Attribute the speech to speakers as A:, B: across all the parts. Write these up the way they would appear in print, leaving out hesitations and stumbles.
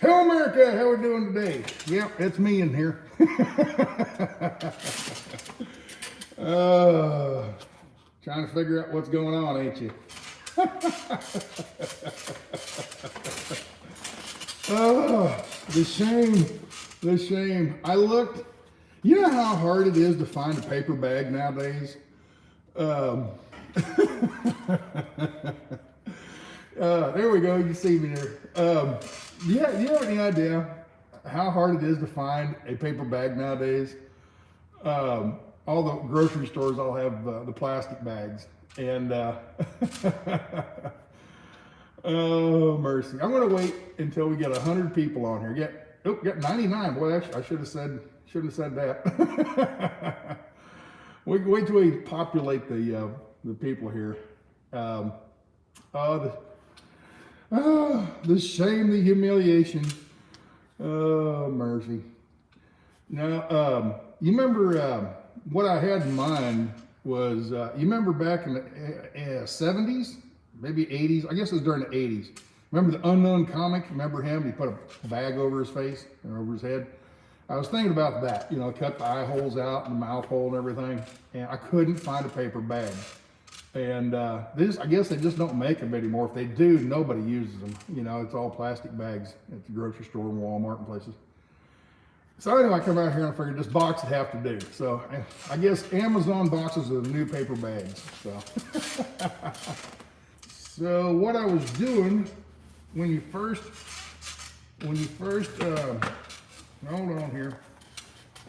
A: Hello America, how we doing today? Yep, it's me in here. Trying to figure out what's going on, ain't you? The shame. I looked, you know how hard it is to find a paper bag nowadays? There we go, you see me there. Yeah, do you have any idea how hard it is to find a paper bag nowadays? All the grocery stores all have the plastic bags, and oh mercy! I'm gonna wait until we get 100 people on here. Get 99. Boy, actually, I shouldn't have said that. Wait till we populate the people here. The shame, the humiliation. Oh, mercy. Now, you remember what I had in mind was, you remember back in the 70s, maybe 80s, I guess it was during the 80s. Remember the Unknown comic? Remember him? He put a bag over his face and over his head. I was thinking about that, you know, cut the eye holes out and the mouth hole and everything, and I couldn't find a paper bag. And I guess they just don't make them anymore. If they do, nobody uses them. You know, it's all plastic bags at the grocery store and Walmart and places. So anyway, I come out here and I figured this box would have to do. So I guess Amazon boxes are the new paper bags. So what I was doing when you first, hold on here.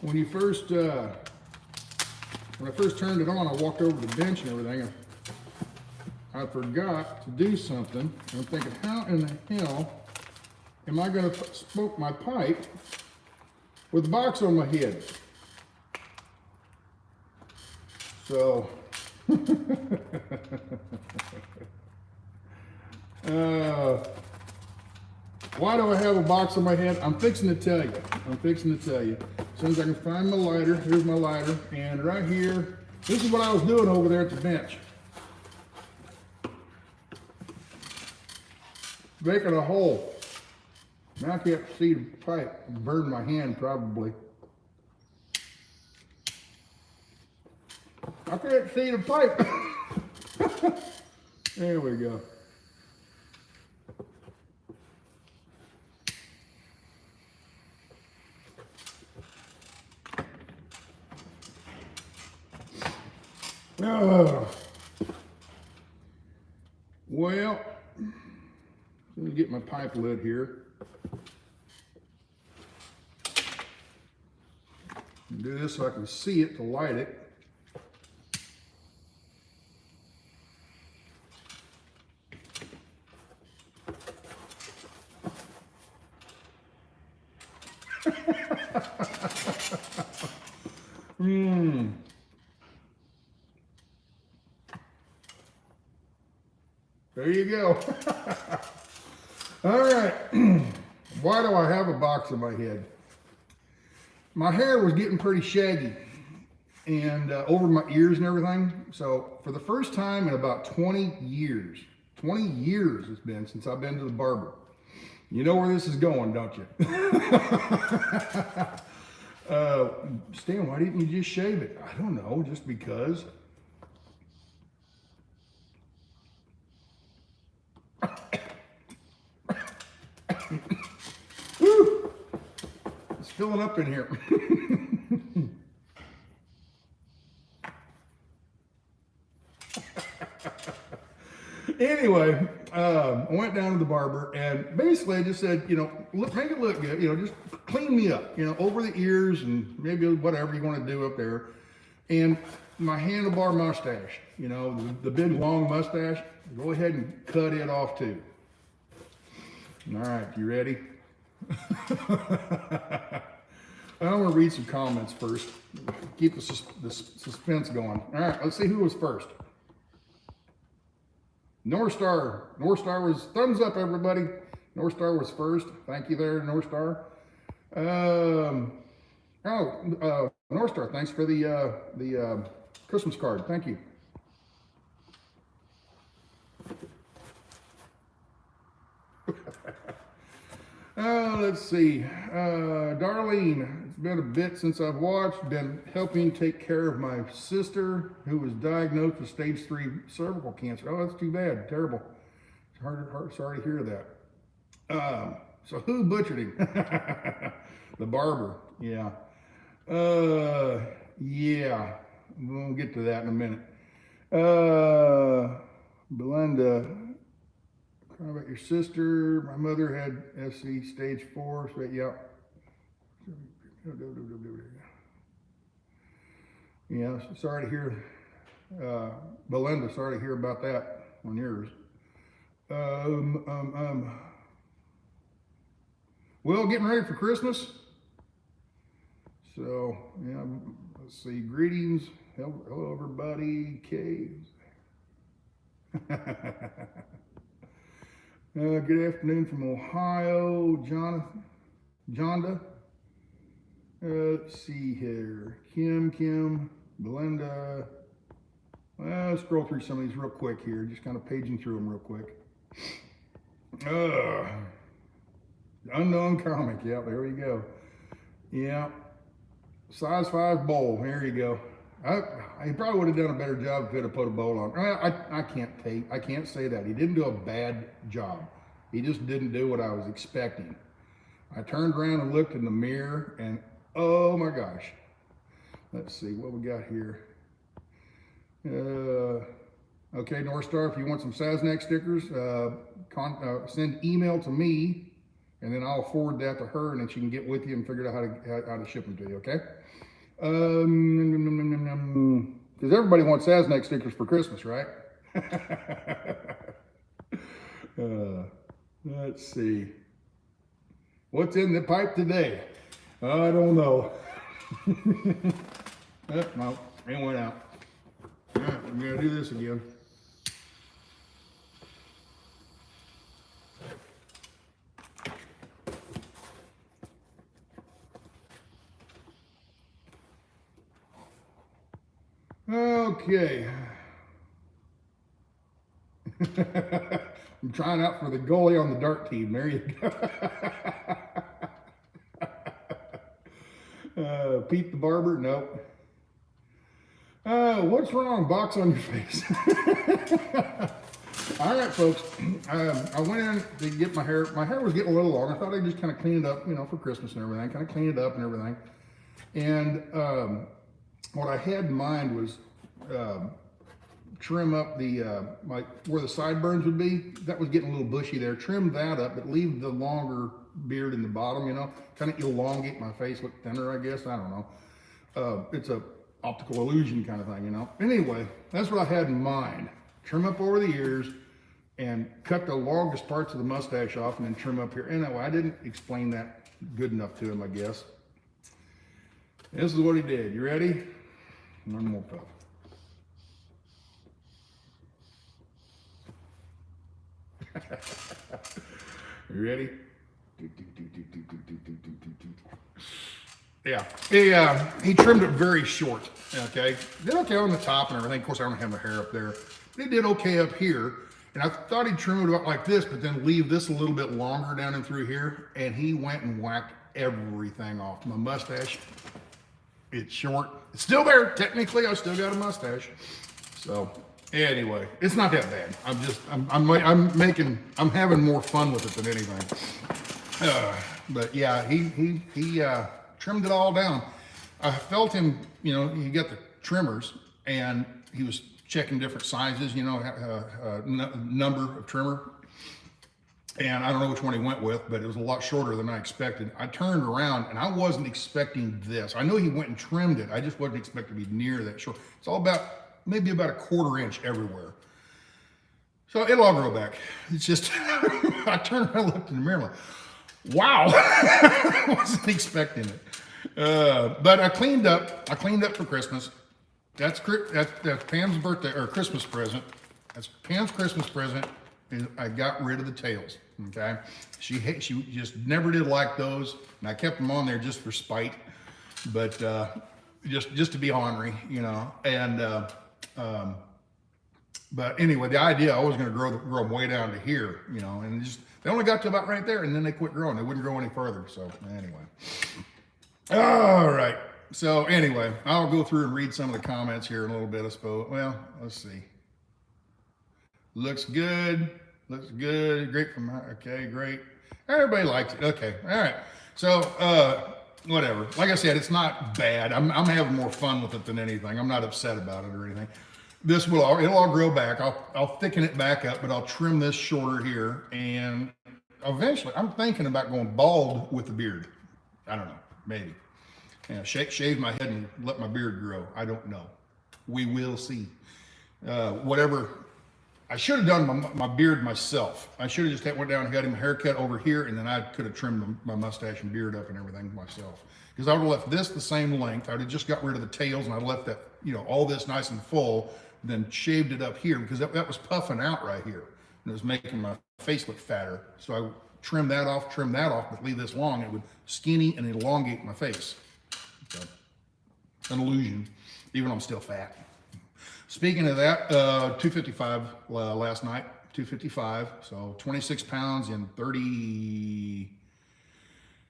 A: When I first turned it on, I walked over to the bench and everything. I forgot to do something. I'm thinking, how in the hell am I going to smoke my pipe with the box on my head? So, why do I have a box on my head? I'm fixing to tell you. As soon as I can find my lighter, here's my lighter, and right here, this is what I was doing over there at the bench. Making a hole. Now I can't see the pipe. Burn my hand probably. I can't see the pipe. There we go. Well, let me get my pipe lid here. Do this so I can see it to light it. There you go. All right. Why do I have a box on my head? My hair was getting pretty shaggy and over my ears and everything. So for the first time in about 20 years it's been since I've been to the barber. You know where this is going, don't you? Stan, why didn't you just shave it? I don't know, just because. Woo! It's filling up in here. Anyway, I went down to the barber and basically I just said, you know, make it look good, you know, just clean me up, you know, over the ears and maybe whatever you want to do up there. And my handlebar mustache, you know, the big long mustache, go ahead and cut it off too. All right, you ready? I'm going to read some comments first. Keep the suspense going. All right, let's see who was first. North Star was thumbs up, everybody. North Star was first. Thank you there, North Star. North Star, thanks for the Christmas card. Thank you. Let's see. Darlene, it's been a bit since I've watched. Been helping take care of my sister who was diagnosed with stage 3 cervical cancer. Oh, that's too bad. Terrible. It's hard, sorry to hear that. So who butchered him? The barber. Yeah. Yeah. We'll get to that in a minute. Belinda, cry about your sister. My mother had SC stage 4. So yeah. Yeah. Sorry to hear. Belinda, sorry to hear about that on yours. Well, getting ready for Christmas. So, yeah, let's see. Greetings. Hello everybody. Caves. Good afternoon from Ohio. Jonda. Let's see here. Kim, Belinda. Let's scroll through some of these real quick here. Just kind of paging through them real quick. Unknown comic. Yeah, there we go. Yeah. Size 5 bowl. There you go. I probably would have done a better job if he'd have put a bowl on. I can't say that. He didn't do a bad job. He just didn't do what I was expecting. I turned around and looked in the mirror and oh my gosh. Let's see what we got here. Okay, North Star, if you want some Sasnak stickers, send email to me and then I'll forward that to her and then she can get with you and figure out how to ship them to you, okay? Because everybody wants Sasnak stickers for Christmas, right? Let's see. What's in the pipe today? I don't know. No, it went out. All right, I'm gonna do this again. Okay. I'm trying out for the goalie on the dart team. There you go. Pete the barber? Nope. What's wrong? Box on your face. All right, folks. I went in to get my hair. My hair was getting a little long. I thought I'd just kind of clean it up, for Christmas and everything. Kind of clean it up and everything. And what I had in mind was trim up the like where the sideburns would be. That was getting a little bushy there. Trim that up, but leave the longer beard in the bottom. Kind of elongate my face, look thinner. I guess I don't know. It's a optical illusion kind of thing. Anyway, that's what I had in mind. Trim up over the ears and cut the longest parts of the mustache off, and then trim up here. Anyway, I didn't explain that good enough to him, I guess. This is what he did. You ready? One more puff. You ready? Yeah, he trimmed it very short. Okay, did okay on the top and everything. Of course, I don't have my hair up there. But he did okay up here, and I thought he'd trim it about like this, but then leave this a little bit longer down and through here. And he went and whacked everything off. My mustache, it's short. It's still there. Technically, I still got a mustache. So anyway, it's not that bad. I'm having more fun with it than anything. But yeah, he trimmed it all down. I felt him, he got the trimmers and he was checking different sizes, number of trimmer. And I don't know which one he went with, but it was a lot shorter than I expected. I turned around and I wasn't expecting this. I know he went and trimmed it. I just wasn't expecting to be near that short. It's all about, maybe about a 1/4 inch everywhere. So it'll all grow back. It's just, I turned around and looked in the mirror like, wow, I wasn't expecting it. But I cleaned up for Christmas. That's Pam's birthday or Christmas present. That's Pam's Christmas present. And I got rid of the tails. Okay, she just never did like those, and I kept them on there just for spite, but just to be ornery, And But anyway, the idea I was going to grow them way down to here, you know, and just they only got to about right there, and then they quit growing. They wouldn't grow any further. So anyway, all right. So anyway, I'll go through and read some of the comments here in a little bit, I suppose. Well, let's see. Looks good. Looks good. Great from her. Okay, great. Everybody likes it. Okay, all right. So whatever. Like I said, it's not bad. I'm having more fun with it than anything. I'm not upset about it or anything. It'll all grow back. I'll thicken it back up, but I'll trim this shorter here, and eventually I'm thinking about going bald with the beard. I don't know, maybe. Yeah, shave my head and let my beard grow. I don't know. We will see. Whatever. I should have done my beard myself. I should have just went down and got him a haircut over here, and then I could have trimmed my mustache and beard up and everything myself. Because I would have left this the same length. I would have just got rid of the tails, and I'd left that, you know, all this nice and full, then shaved it up here because that was puffing out right here. And it was making my face look fatter. So I would trim that off, but leave this long. It would skinny and elongate my face. So, an illusion, even though I'm still fat. Speaking of that, 255 last night, 255. So 26 pounds in 30,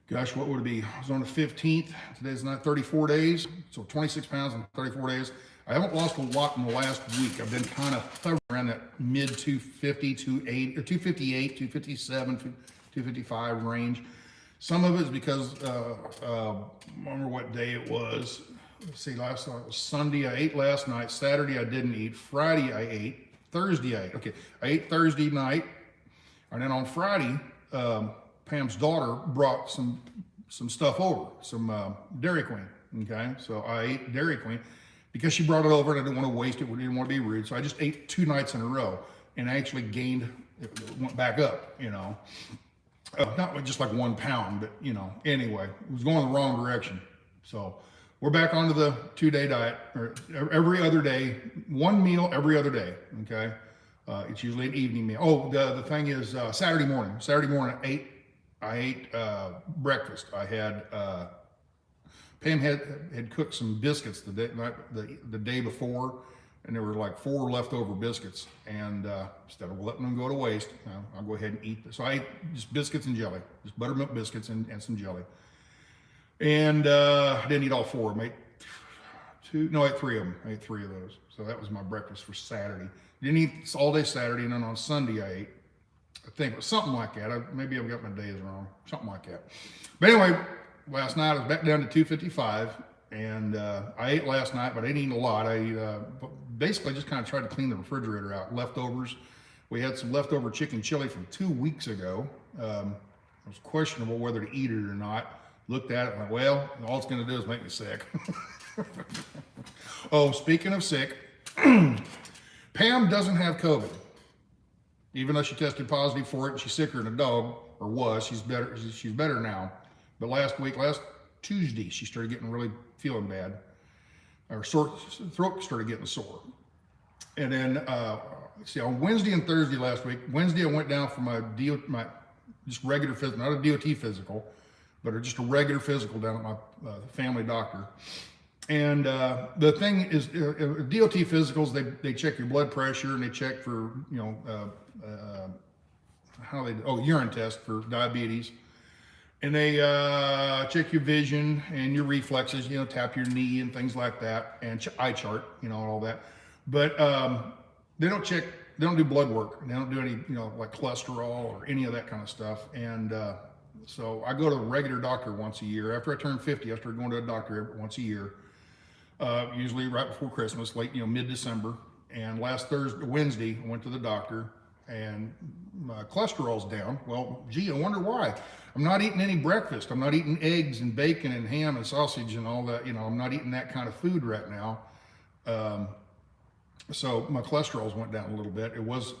A: gosh, what would it be? I was on the 15th. Today's not 34 days. So 26 pounds in 34 days. I haven't lost a lot in the last week. I've been kind of hovering around that mid 250, 258, 257, 255 range. Some of it is because, I remember what day it was. Let's see, last night was Sunday. I ate last night. Saturday I didn't eat. Friday I ate. Thursday I ate. Okay, I ate Thursday night. And then on Friday, Pam's daughter brought some stuff over, some Dairy Queen. Okay, so I ate Dairy Queen because she brought it over and I didn't want to waste it. We didn't want to be rude. So I just ate 2 nights in a row and I actually gained, it went back up, you know. Not just like 1 pound, but you know, anyway, it was going the wrong direction. So we're back onto the 2-day diet, or every other day, 1 meal every other day, okay? It's usually an evening meal. Oh, the thing is Saturday morning I ate breakfast. I had, Pam had cooked some biscuits the day before, and there were like 4 leftover biscuits. And instead of letting them go to waste, I'll go ahead and eat this. So I ate just biscuits and jelly, just buttermilk biscuits and some jelly. And I didn't eat all 4 of them. I ate 3 of them. I ate 3 of those. So that was my breakfast for Saturday. Didn't eat all day Saturday, and then on Sunday I ate, I think it was something like that. Maybe I've got my days wrong, something like that. But anyway, last night I was back down to 255, and I ate last night, but I didn't eat a lot. I basically just kind of tried to clean the refrigerator out. Leftovers. We had some leftover chicken chili from 2 weeks ago. It was questionable whether to eat it or not. Looked at it and went, well, all it's going to do is make me sick. Oh, speaking of sick, Pam doesn't have COVID. Even though she tested positive for it, and she's sicker than a dog, or was. She's better now. But last Tuesday, she started getting really feeling bad. Her throat started getting sore. And then, let's see, on Wednesday and Thursday last week, Wednesday I went down for my just regular physical, not a DOT physical, but just a regular physical down at my family doctor. And the thing is, DOT physicals, they check your blood pressure and they check for, you know, urine test for diabetes. And they check your vision and your reflexes, you know, tap your knee and things like that, and eye chart, you know, all that. But they don't do blood work. They don't do any, you know, like cholesterol or any of that kind of stuff. And so I go to a regular doctor once a year. After I turn 50, I started going to a doctor once a year, usually right before Christmas, late, you know, mid-December. And last Wednesday, I went to the doctor and my cholesterol's down. Well, gee, I wonder why. I'm not eating any breakfast. I'm not eating eggs and bacon and ham and sausage and all that. You know, I'm not eating that kind of food right now. So my cholesterol's went down a little bit. It was,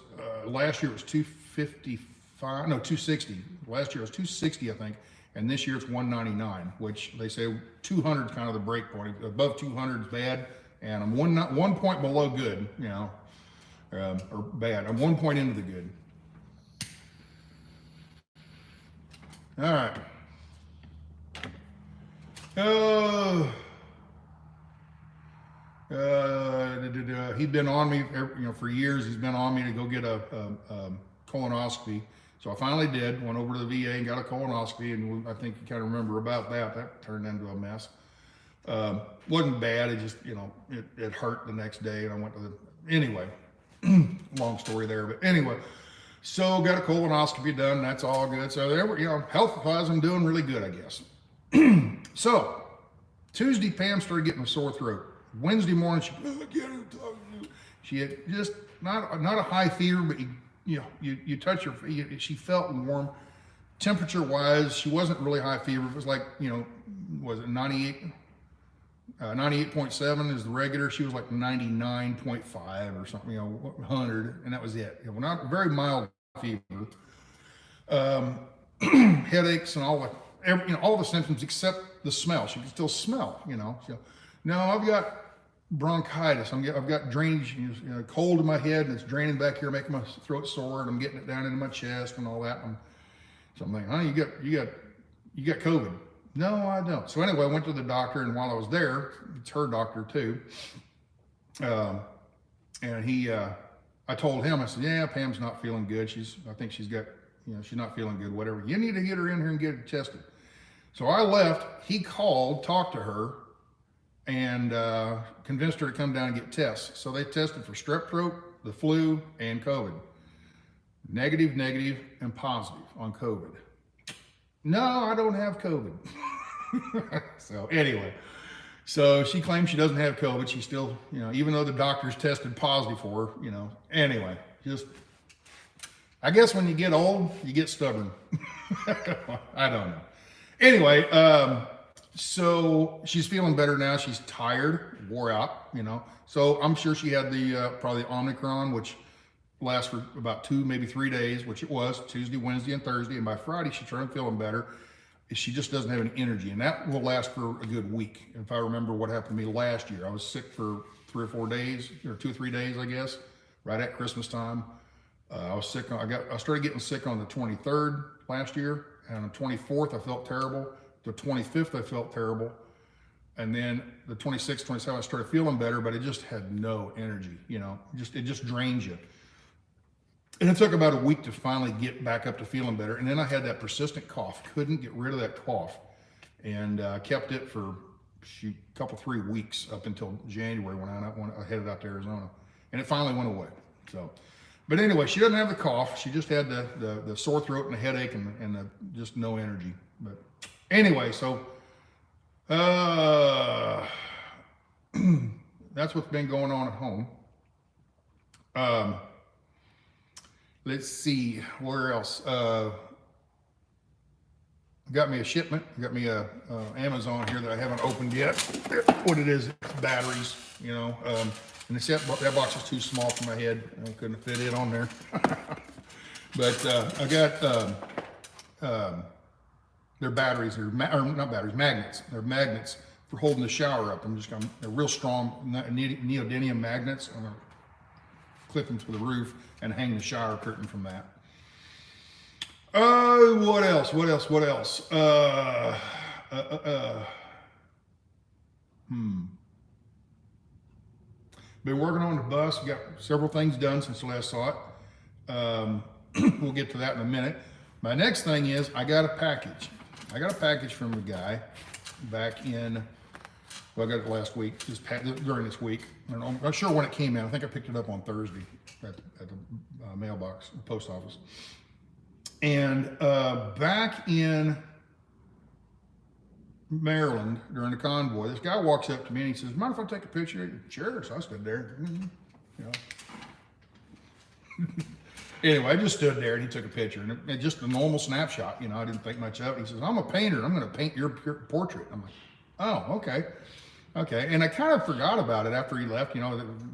A: last year it was 260. Last year it was 260, I think. And this year it's 199, which they say 200 is kind of the break point. Above 200 is bad. And I'm one point below good, you know, or bad. I'm 1 point into the good. All right. he'd been on me, for years. He's been on me to go get a colonoscopy. So I finally did. Went over to the VA and got a colonoscopy, and I think you kind of remember about that. That turned into a mess. Wasn't bad. It just, it hurt the next day, and I went to the anyway. Long story there, but anyway. So got a colonoscopy done. That's all good. So there, health-wise, I'm doing really good, I guess. So Tuesday, Pam started getting a sore throat. Wednesday morning, she had just not a high fever, but you touch her, she felt warm. Temperature-wise, she wasn't really high fever. It was like, was it 98? 98.7 is the regular. She was like 99.5 or something, 100, and that was it. Not very mild fever. Headaches and all the symptoms except the smell. She could still smell, So, no, I've got bronchitis. I've got drainage, cold in my head, and it's draining back here, making my throat sore, and I'm getting it down into my chest and all that. So I'm like, honey, you got COVID. No, I don't. So anyway, I went to the doctor, and while I was there, it's her doctor too. And I told him, I said, yeah, Pam's not feeling good. I think she's got, she's not feeling good, whatever. You need to get her in here and get her tested. So I left. He called, talked to her, and convinced her to come down and get tests. So they tested for strep throat, the flu, and COVID. Negative, and positive on COVID. No, I don't have COVID. So anyway, so she claims she doesn't have COVID. She still, even though the doctors tested positive for her, anyway, just, I guess when you get old, you get stubborn. I don't know. Anyway, so she's feeling better now. She's tired, wore out, So I'm sure she had the probably Omicron, which lasts for about 2, maybe 3 days, which it was Tuesday, Wednesday, and Thursday. And by Friday, she started feeling better. She just doesn't have any energy, and that will last for a good week. If I remember what happened to me last year, I was sick for 3 or 4 days, or 2 or 3 days, I guess, right at Christmas time. I was sick. I started getting sick on the 23rd last year, and on the 24th, I felt terrible. The 25th, I felt terrible. And then the 26th, 27th, I started feeling better, but it just had no energy, it just drains you. And it took about a week to finally get back up to feeling better. And then I had that persistent cough, couldn't get rid of that cough, and kept it for a couple, 3 weeks up until January when I headed out to Arizona. And it finally went away. So, but anyway, she doesn't have the cough. She just had the sore throat and the headache and just no energy. But anyway, so that's what's been going on at home. Let's see, where else? Got me a shipment. Got me a Amazon here that I haven't opened yet. What it is, it's batteries, and they said that box is too small for my head. I couldn't fit it on there. But I got they're batteries. They're not batteries, magnets. They're magnets for holding the shower up. They're real strong neodymium magnets. I'm gonna clip them to the roof and hang the shower curtain from that. What else? Been working on the bus. Got several things done since the last saw it. We'll get to that in a minute. My next thing is I got a package. I got a package from a guy back in, well, I got it last week, during this week. I'm not sure when it came in. I think I picked it up on Thursday at the mailbox, the post office. And back in Maryland during the convoy, this guy walks up to me and he says, mind if I take a picture? Sure. So I stood there, Anyway, I just stood there and he took a picture, and it just a normal snapshot, I didn't think much of it. He says, I'm a painter. I'm going to paint your portrait. I'm like, oh, okay. Okay. And I kind of forgot about it after he left,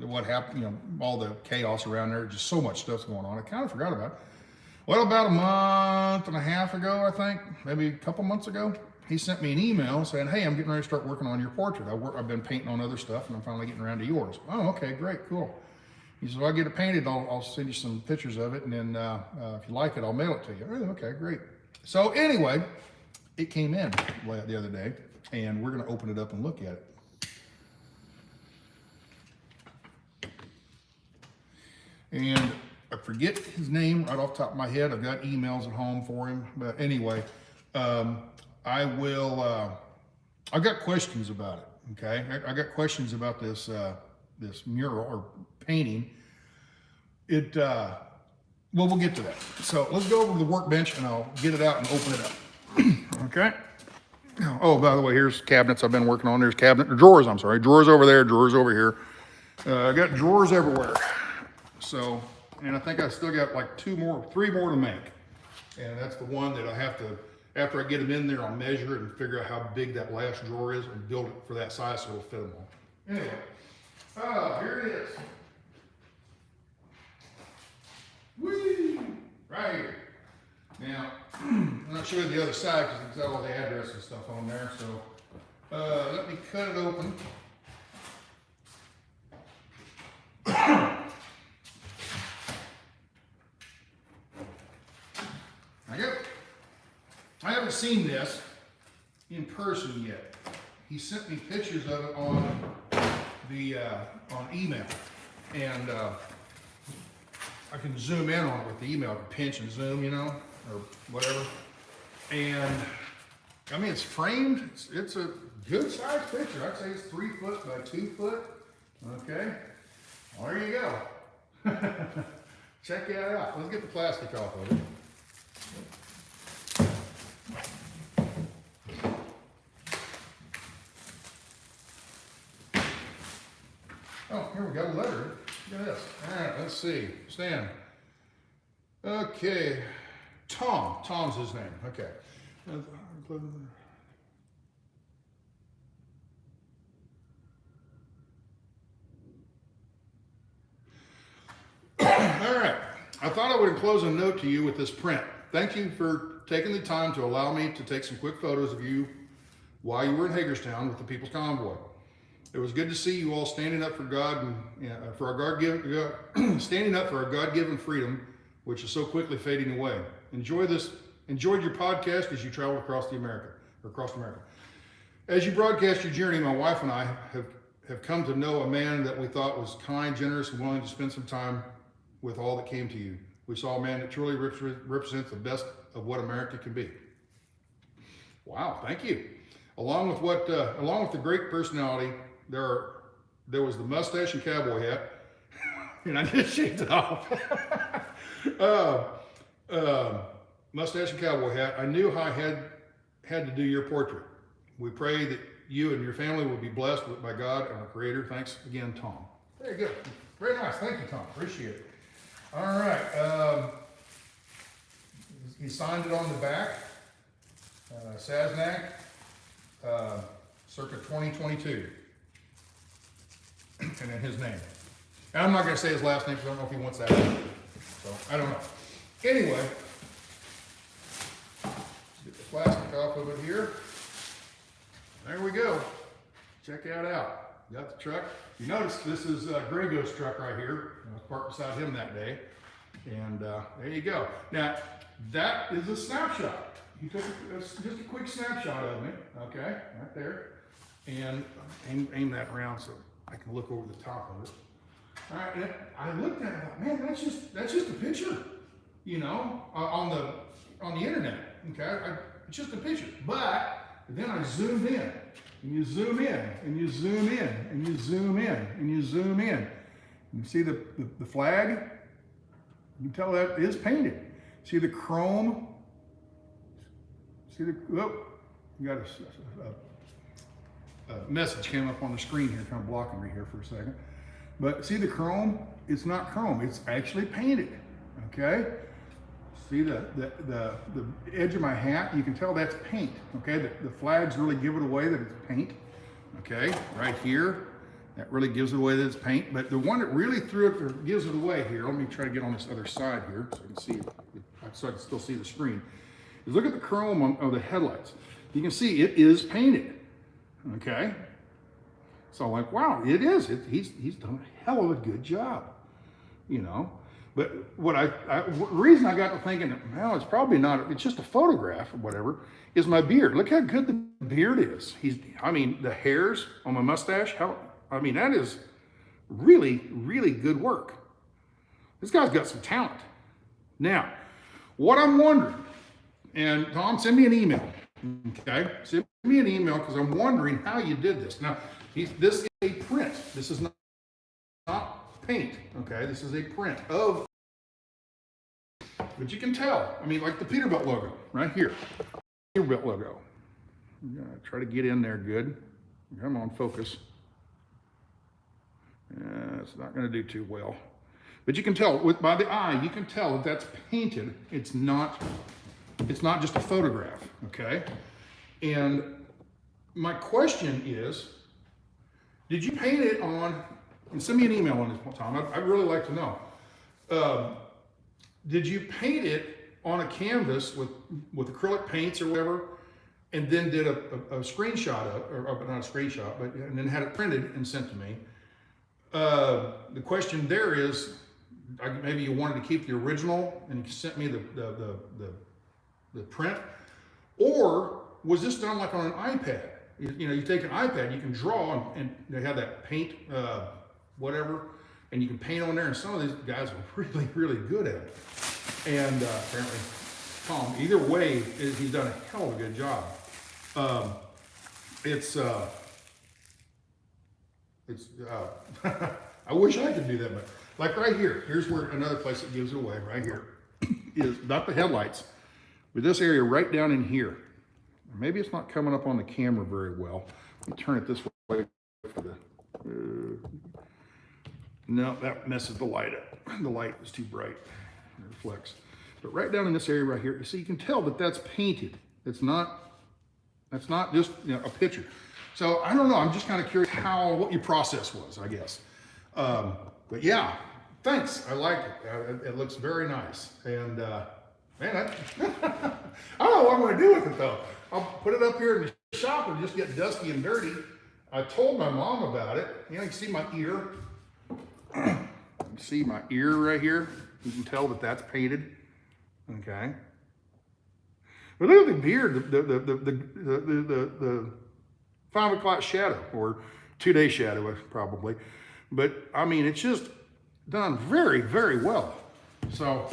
A: what happened, all the chaos around there, just so much stuff's going on. I kind of forgot about it. Well, about a month and a half ago, I think, maybe a couple months ago, he sent me an email saying, hey, I'm getting ready to start working on your portrait. I've been painting on other stuff, and I'm finally getting around to yours. Oh, okay, great, cool. He says, well, I get it painted, I'll send you some pictures of it, and then if you like it, I'll mail it to you. Oh, okay, great. So anyway, it came in the other day, and we're going to open it up and look at it. And I forget his name right off the top of my head. I've got emails at home for him. But anyway, I've got questions about it, okay? I got questions about this, this mural or painting. Well, we'll get to that. So let's go over to the workbench and I'll get it out and open it up, okay? Oh, by the way, here's cabinets I've been working on. There's drawers, I'm sorry. Drawers over there, drawers over here. I got drawers everywhere. So, and I think I still got like three more to make. And that's the one that I have to, after I get them in there, I'll measure it and figure out how big that last drawer is and build it for that size so it'll fit them all. Anyway, here it is. Whee! Right here. Now, I'm not showing the other side because it's got all the address and stuff on there. So, let me cut it open. I haven't seen this in person yet. He sent me pictures of it on the on email, and I can zoom in on it with the email. I can pinch and zoom, you know, or whatever. And I mean, it's framed. It's a good sized picture. I'd say it's 3 foot by 2 foot. Okay, well, there you go. Check that out. Let's get the plastic off of it. Oh, here we go, letter. Look at this. All right, let's see. Stan. Okay. Tom. Tom's his name. Okay. All right. I thought I would enclose a note to you with this print. Thank you for taking the time to allow me to take some quick photos of you while you were in Hagerstown with the People's Convoy. It was good to see you all standing up for God and for our standing up for our God-given freedom, which is so quickly fading away. Enjoyed your podcast as you traveled across America. As you broadcast your journey, my wife and I have come to know a man that we thought was kind, generous, and willing to spend some time with all that came to you. We saw a man that truly represents the best of what America can be. Wow, thank you. Along with the great personality, there was the mustache and cowboy hat, and I just shaved it off. Mustache and cowboy hat. I knew I had to do your portrait. We pray that you and your family will be blessed by God and our Creator. Thanks again, Tom. Very good. Very nice. Thank you, Tom. Appreciate it. All right. He signed it on the back. Sasnak, circa 2022. And then his name. And I'm not going to say his last name because I don't know if he wants that. So, I don't know. Anyway, let's get the plastic off of it here. There we go. Check that out. Got the truck. You notice this is Gringo's truck right here. I was parked beside him that day. And there you go. Now, that is a snapshot. He took just a quick snapshot of me. Okay, right there. And aim that around so I can look over the top of it. All right, and I looked at it, I thought, man, that's just a picture, you know, on the internet. Okay, it's just a picture. But then I zoomed in, and you zoom in, and you zoom in, and you zoom in, and you zoom in. You see the flag? You can tell that is painted. See the chrome? See the, oh, you got a message came up on the screen here, kind of blocking me here for a second. But see the chrome? It's not chrome, it's actually painted, okay? See the edge of my hat? You can tell that's paint, okay? The flags really give it away that it's paint, okay? Right here, that really gives it away that it's paint. But the one that really gives it away here, let me try to get on this other side here so I can see, so I can still see the screen. Is look at the chrome of the headlights. You can see it is painted, okay? So I'm like, wow, it is. He's done a hell of a good job, you know? But the reason I got to thinking, well, it's probably not, it's just a photograph or whatever, is my beard. Look how good the beard is. I mean, the hairs on my mustache, that is really, really good work. This guy's got some talent. Now, what I'm wondering, and Tom, send me an email, okay? Send me an email because I'm wondering how you did this. Now, this is a print. This is not paint, okay? This is a print of, but you can tell. I mean, like the Peterbilt logo right here. Peterbilt logo. I'm gonna try to get in there good. Come on, focus. It's not going to do too well, but you can tell by the eye. You can tell that that's painted. It's not just a photograph, okay? And my question is, did you paint it on? And send me an email on this, Tom. I'd really like to know. Did you paint it on a canvas with acrylic paints or whatever, and then did a screenshot or not a screenshot, but and then had it printed and sent to me? The question there is, maybe you wanted to keep the original and you sent me the print, or was this done like on an iPad? You know, you take an iPad, you can draw, and they have that paint, whatever, and you can paint on there. And some of these guys are really, really good at it. And apparently, Tom, either way, he's done a hell of a good job. I wish I could do that, but like right here, here's where another place that gives it away. Right here is not the headlights, but this area right down in here. Maybe it's not coming up on the camera very well. Let me turn it this way for the. No, that messes the light up. The light is too bright. It reflects. But right down in this area right here, so you can tell that that's painted. That's not just, you know, a picture. So I don't know. I'm just kind of curious what your process was, I guess. But yeah, thanks. I like it. It looks very nice. And man, I don't know what I'm going to do with it though. I'll put it up here in the shop and just get dusty and dirty. I told my mom about it. You know, you can see my ear. You can see my ear right here. You can tell that that's painted. Okay. But look at the beard, the 5 o'clock shadow, or 2-day shadow probably. But I mean, it's just done very, very well. So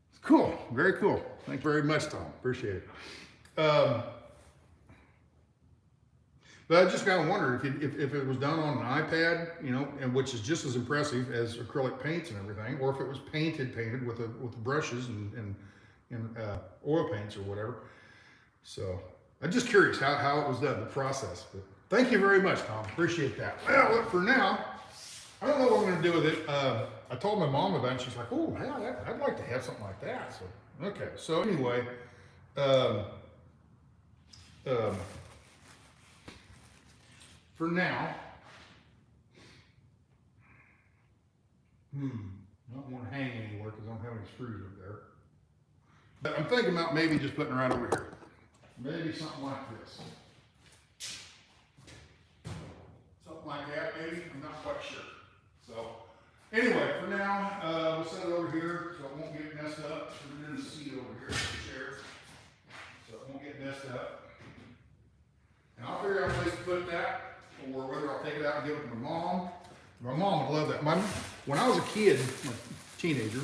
A: it's cool, very cool. Thank you very much, Tom. Appreciate it. But I just kind of wondered if it was done on an iPad, you know, and which is just as impressive as acrylic paints and everything, or if it was painted with brushes and oil paints or whatever. So I'm just curious how it was done, the process. But thank you very much, Tom. Appreciate that. Well, look, for now, I don't know what I'm going to do with it. I told my mom about it. She's like, oh, hell, I'd like to have something like that. So, okay. So anyway, for now, I don't want to hang anywhere because I don't have any screws up there. But I'm thinking about maybe just putting it right over here. Maybe something like this. Something like that, maybe. I'm not quite sure. So, anyway, for now, we'll set it over here so it won't get messed up. Put it in the seat over here, the chair, so it won't get messed up. And I'll figure out a place to put that, or whether I'll take it out and give it to my mom. My mom would love that. When I was a kid, a teenager,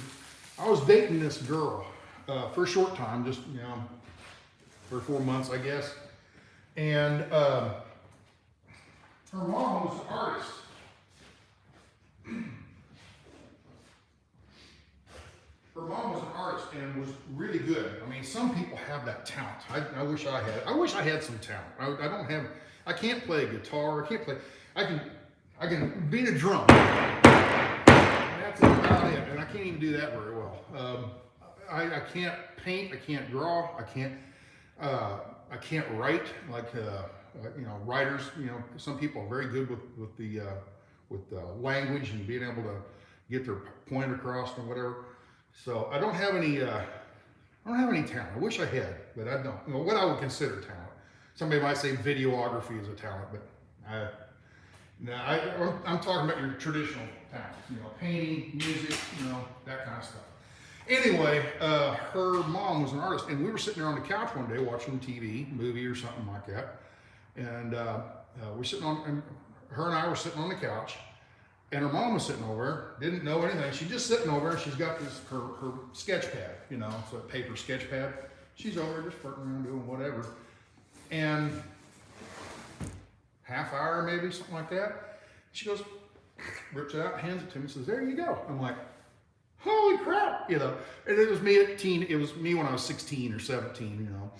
A: I was dating this girl for a short time, just, you know, 3 or 4 months, I guess. And her mom was an artist. Her mom was an artist and was really good. I mean, some people have that talent. I wish I had. I wish I had some talent. I don't have. I can't play a guitar. I can't play. I can beat a drum. And that's about it. And I can't even do that very well. I can't paint. I can't draw. I can't write like you know, writers. You know, some people are very good with the language and being able to get their point across and whatever. So I don't have any talent. I wish I had, but I don't. You know, what I would consider talent. Somebody might say videography is a talent, but I'm talking about your traditional talent. You know, painting, music, you know, that kind of stuff. Anyway, her mom was an artist, and we were sitting there on the couch one day watching TV, movie or something like that. And we're sitting on, and her and I were sitting on the couch, And her mom was sitting over her, didn't know anything. She's just sitting over her. She's got this her sketch pad, you know, so a paper sketch pad. She's over there just flirting around doing whatever. And half hour maybe, something like that. She goes, rips it out, hands it to me, says, "There you go." I'm like, holy crap, you know. And it was me at it was me when I was 16 or 17, you know.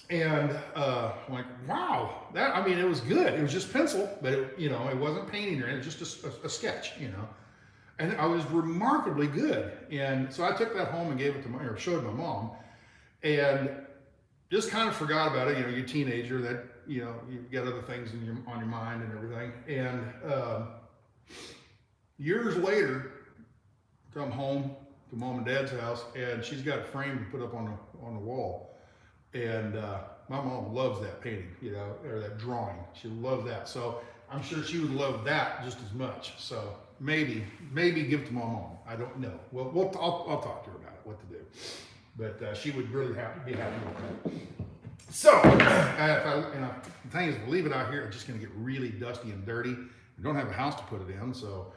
A: And I'm like, wow, that, I mean, it was good. It was just pencil, but it, you know, it wasn't painting or anything, it was just a sketch, you know. And I was remarkably good. And so I took that home and gave it to or showed my mom, and just kind of forgot about it. You know, you're a teenager, that, you know, you get other things on your mind and everything. And years later, come home to mom and dad's house, and she's got a frame to put up on the wall. And my mom loves that painting, you know, or that drawing. She loves that. So I'm sure she would love that just as much. So maybe give it to my mom. I don't know. Well, I'll talk to her about it, what to do. But she would really be happy with that. So, the thing is, leave it out here, it's just going to get really dusty and dirty. We don't have a house to put it in, so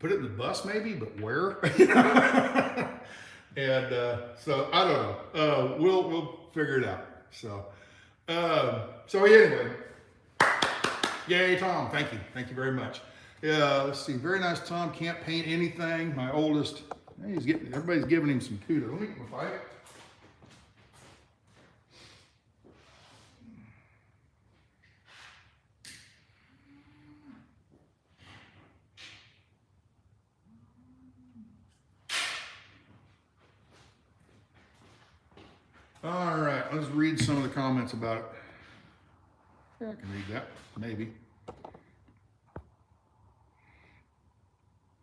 A: put it in the bus maybe, but where? And so I don't know. We'll figure it out. So anyway, yay, Tom! Thank you very much. Let's see. Very nice, Tom. Can't paint anything. My oldest. Everybody's giving him some kudos. Let me get my pipe. All right, let's read some of the comments about it. Yeah, I can read that, maybe.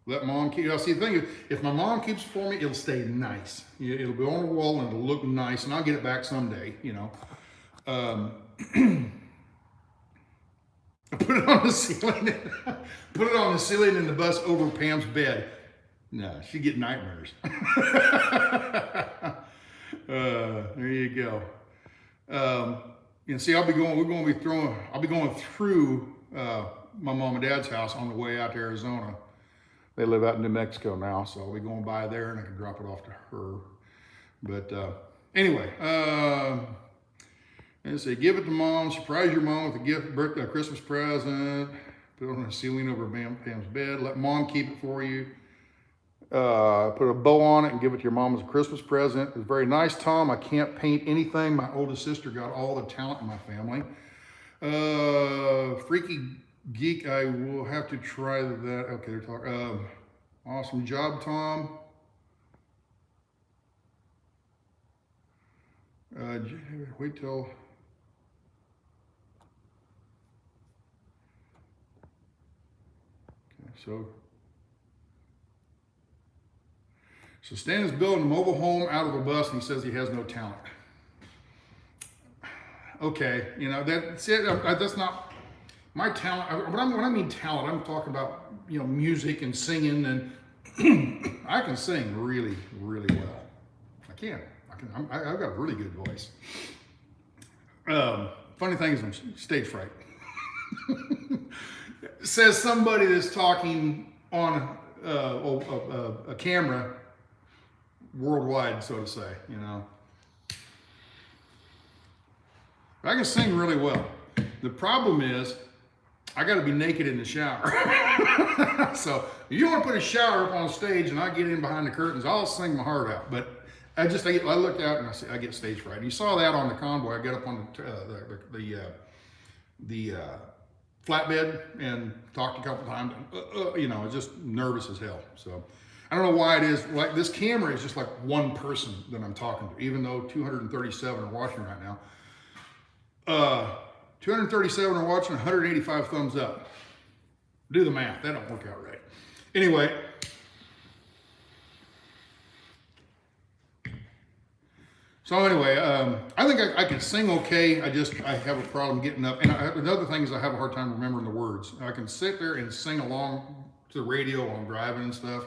A: Let mom keep, see, the thing is, if my mom keeps it for me, it'll stay nice. It'll be on the wall and it'll look nice, and I'll get it back someday, you know. Put it on the ceiling. Put it on the ceiling in the bus over Pam's bed. No, she'd get nightmares. There you go. You know, see, I'll be going through my mom and dad's house on the way out to Arizona. They live out in New Mexico now, so I'll be going by there and I can drop it off to her. But anyway, let's see, give it to mom, surprise your mom with a gift, birthday, Christmas present, put it on the ceiling over Pam's bed, let mom keep it for you. Put a bow on it and give it to your mom as a Christmas present. It's very nice, Tom. I can't paint anything. My oldest sister got all the talent in my family. Freaky geek, I will have to try that. Okay, they're talking. Awesome job, Tom. Wait till. Okay, So Stan is building a mobile home out of a bus, and he says he has no talent. Okay, you know, that's it. That's not my talent. When I mean talent, I'm talking about, you know, music and singing, and I can sing really, really well. I've got a really good voice. Funny thing is, I'm stage fright. Says somebody that's talking on a camera worldwide, so to say, you know. I can sing really well. The problem is, I got to be naked in the shower. So if you want to put a shower up on stage and I get in behind the curtains, I'll sing my heart out. But I looked out and I get stage fright. And you saw that on the convoy. I got up on the flatbed and talked a couple times. You know, I was just nervous as hell. So I don't know why it is. Like, this camera is just like one person that I'm talking to, even though 237 are watching right now. 237 are watching, 185 thumbs up. Do the math, that don't work out right. Anyway, I think I can sing okay. I have a problem getting up. And another thing is I have a hard time remembering the words. I can sit there and sing along to the radio while I'm driving and stuff,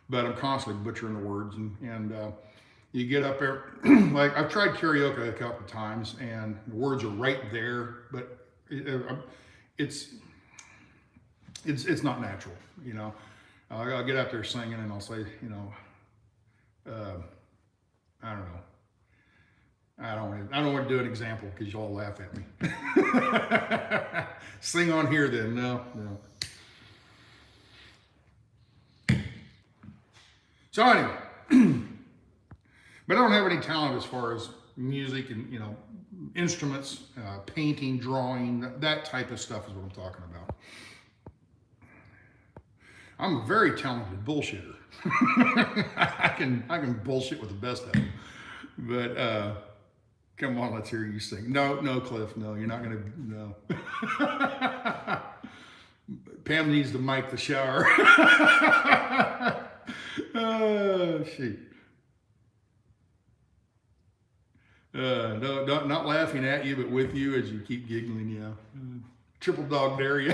A: but I'm constantly butchering the words. And you get up there, like I've tried karaoke a couple of times and the words are right there, but it's not natural, you know. I'll get out there singing and I'll say, you know, I don't know. I don't want to do an example because y'all laugh at me. Sing on here then. No. So anyway, but I don't have any talent as far as music and, you know, instruments, painting, drawing, that type of stuff is what I'm talking about. I'm a very talented bullshitter. I can bullshit with the best of them. But come on, let's hear you sing. No, Cliff, no, you're not gonna, no. Pam needs to mic the shower. Oh, shoot. No, not laughing at you, but with you as you keep giggling, yeah. Triple dog dare you.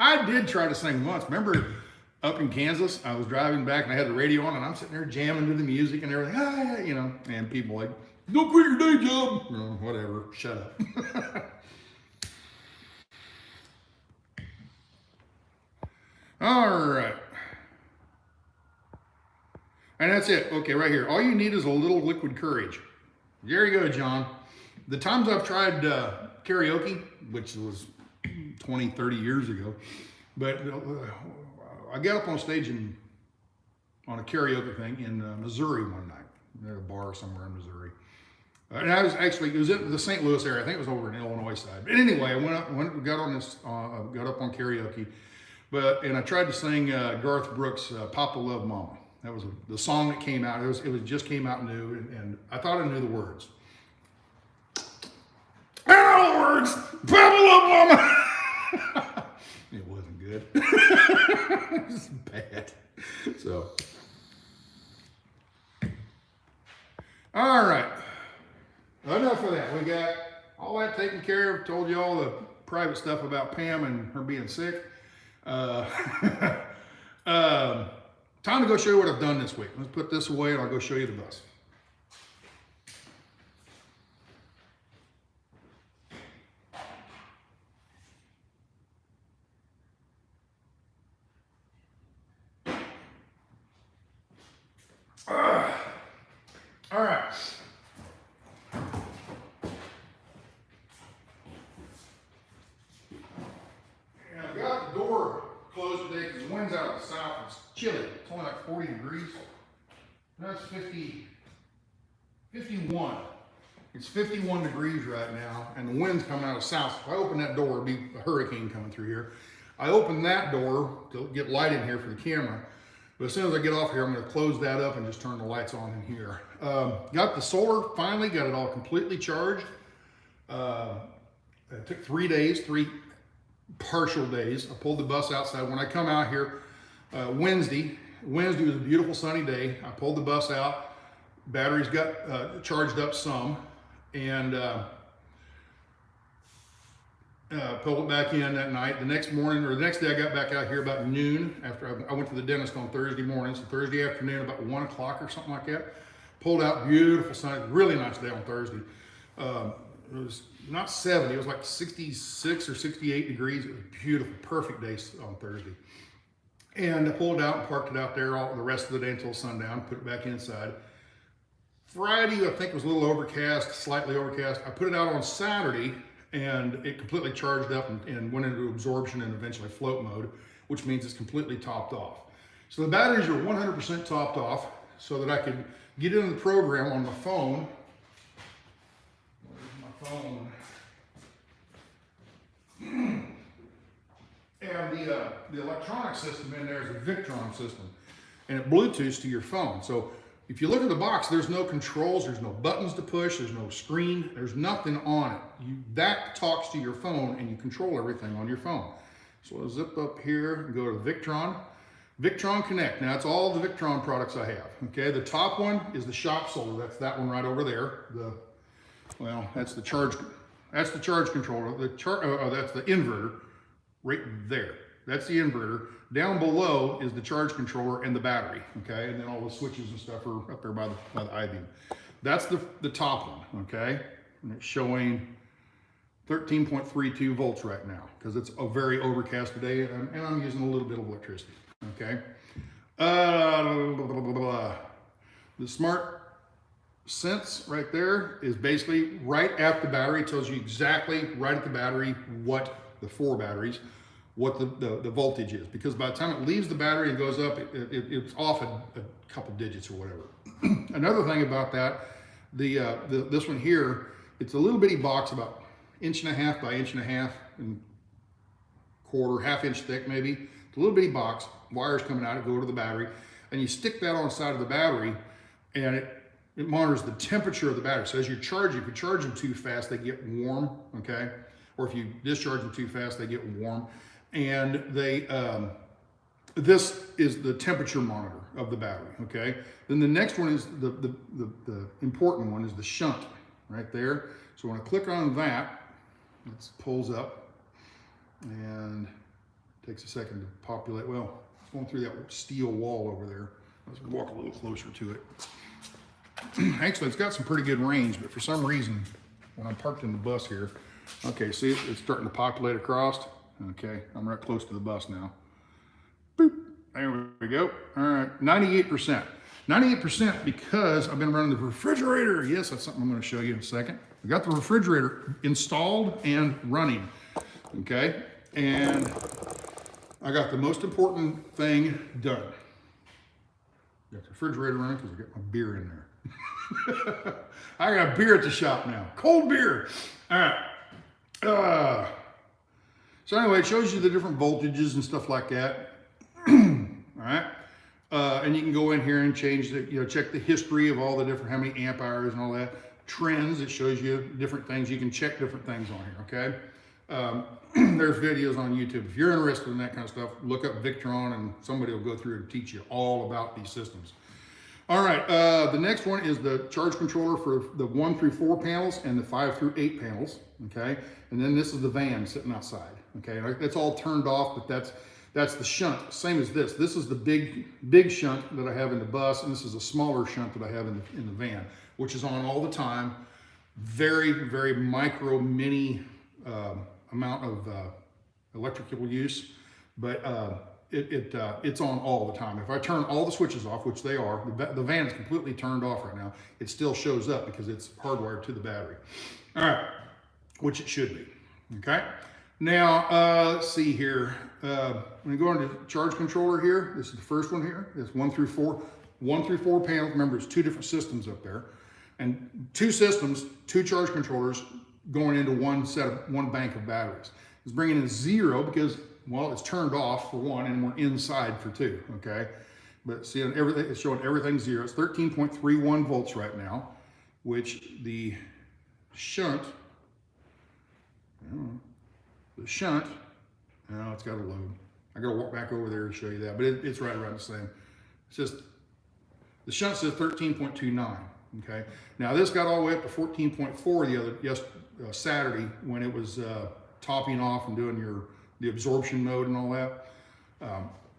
A: I did try to sing once. Remember up in Kansas, I was driving back and I had the radio on and I'm sitting there jamming to the music and everything, you know, and people like, don't quit your day job. No, whatever, shut up. All right. And that's it. Okay, right here. All you need is a little liquid courage. There you go, John. The times I've tried karaoke, which was 20, 30 years ago, but I got up on stage on a karaoke thing in Missouri one night, at a bar somewhere in Missouri. And I was actually, it was in the St. Louis area. I think it was over in the Illinois side. But anyway, I got up on karaoke, and I tried to sing Garth Brooks' "Papa Love Mama." That was the song that came out. It was just came out new, and I thought I knew the words. I know the words. Papa Love Mama. It wasn't good. It was bad. So, all right. Enough of that. We got all that taken care of. Told you all the private stuff about Pam and her being sick. Time to go show you what I've done this week. Let's put this away and I'll go show you the bus. All right. And I've got the door closed today because the wind's out of the south. It's chilly. It's only like 40 degrees. That's 51. It's 51 degrees right now, and the wind's coming out of the south. If I open that door, it'll be a hurricane coming through here. I opened that door to get light in here for the camera. But as soon as I get off here, I'm going to close that up and just turn the lights on in here. Got the solar, finally got it all completely charged. It took 3 days, 3 partial days. I pulled the bus outside. When I come out here Wednesday was a beautiful sunny day. I pulled the bus out. Batteries got charged up some, and pulled it back in that night. The next morning, or the next day, I got back out here about noon after I went to the dentist on Thursday morning. So Thursday afternoon, about 1 o'clock or something like that. Pulled out, beautiful sun, really nice day on Thursday. It was not 70, it was like 66 or 68 degrees. It was beautiful, perfect day on Thursday. And I pulled it out and parked it out there all the rest of the day until sundown, put it back inside. Friday, I think it was a little overcast, slightly overcast. I put it out on Saturday, and it completely charged up and went into absorption and eventually float mode, which means it's completely topped off. So the batteries are 100% topped off so that I could get into the program on my phone. Where's my phone? And the electronic system in there is a Victron system, and it Bluetooths to your phone. So if you look at the box, there's no controls, there's no buttons to push, there's no screen, there's nothing on it. That talks to your phone and you control everything on your phone. So I'll zip up here and go to Victron. Victron Connect. Now that's all the Victron products I have. Okay, the top one is the shop solar. That's that one right over there. That's the charge controller. That's the inverter right there. That's the inverter. Down below is the charge controller and the battery, okay? And then all the switches and stuff are up there by the I-beam. That's the top one, okay? And it's showing 13.32 volts right now because it's a very overcast day and I'm using a little bit of electricity, okay? The Smart Sense right there is basically right at the battery. It tells you exactly right at the battery what the 4 batteries, what the voltage is, because by the time it leaves the battery and goes up, it's off a couple digits or whatever. Another thing about that, this one here, it's a little bitty box about 1.5 inches by 1.5 inches and quarter, half-inch thick maybe. It's a little bitty box, wires coming out, go to the battery, and you stick that on the side of the battery, and it monitors the temperature of the battery. So as you're charging, if you charge them too fast, they get warm, okay? Or if you discharge them too fast, they get warm. And this is the temperature monitor of the battery, okay? Then the next one is the important one is the shunt right there. So when I click on that, it pulls up and takes a second to populate. Well, it's going through that steel wall over there. Let's walk a little closer to it. Actually, it's got some pretty good range, but for some reason, when I'm parked in the bus here, okay, see, it's starting to populate across. Okay, I'm right close to the bus now. Boop, there we go. All right, 98%. 98% because I've been running the refrigerator. Yes, that's something I'm going to show you in a second. I got the refrigerator installed and running, okay? And I got the most important thing done. Got the refrigerator running because I got my beer in there. I got beer at the shop now, cold beer. All right. So anyway, it shows you the different voltages and stuff like that. All right. And you can go in here and change the, check the history of all the different, how many amp hours and all that. Trends, it shows you different things. You can check different things on here, okay? There's videos on YouTube. If you're interested in that kind of stuff, look up Victron and somebody will go through and teach you all about these systems. All right, the next one is the charge controller for the 1 through 4 panels and the 5 through 8 panels, okay? And then this is the van sitting outside, okay? It's all turned off, but that's the shunt, same as this. This is the big shunt that I have in the bus, and this is a smaller shunt that I have in the van, which is on all the time. Very, very micro, mini amount of electrical use, but it's on all the time. If I turn all the switches off, which they are, the van is completely turned off right now, it still shows up because it's hardwired to the battery. All right, which it should be, okay? Now, let's see here. When you go into charge controller here, this is the first one here. It's 1 through 4 panels. Remember, it's 2 different systems up there. And 2 systems, 2 charge controllers going into one bank of batteries. It's bringing in 0 because, well, it's turned off for 1 and we're inside for 2, okay? But see, it's showing everything 0. It's 13.31 volts right now, which the shunt, now it's got to load. I got to walk back over there and show you that, but it's right around the same. It's just, the shunt says 13.29, okay? Now this got all the way up to 14.4 Saturday when it was topping off and doing the absorption mode and all that.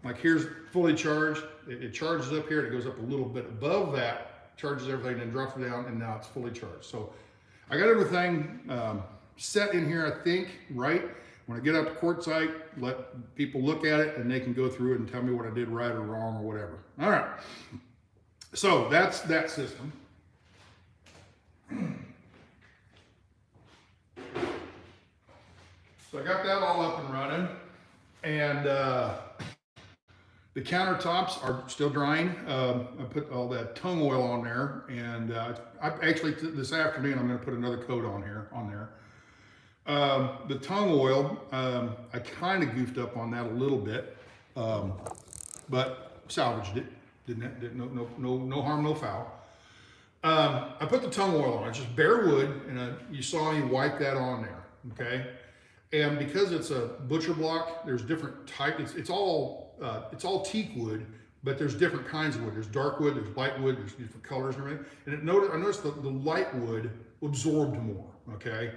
A: Like here's fully charged. It charges up here, and it goes up a little bit above that, charges everything, then drops it down, and now it's fully charged. So I got everything set in here, I think, right? When I get out to quartzite, let people look at it and they can go through it and tell me what I did right or wrong or whatever. All right, so that's that system. So I got that all up and running, and the countertops are still drying. I put all that tung oil on there, and I actually this afternoon I'm going to put another coat on there. The tung oil, I kind of goofed up on that a little bit, but salvaged it. No harm, no foul. I put the tung oil on. It's just bare wood, and you saw me wipe that on there. Okay, and because it's a butcher block, there's different types. It's all teak wood, but there's different kinds of wood. There's dark wood, there's light wood, there's different colors and everything. And I noticed the light wood absorbed more. Okay.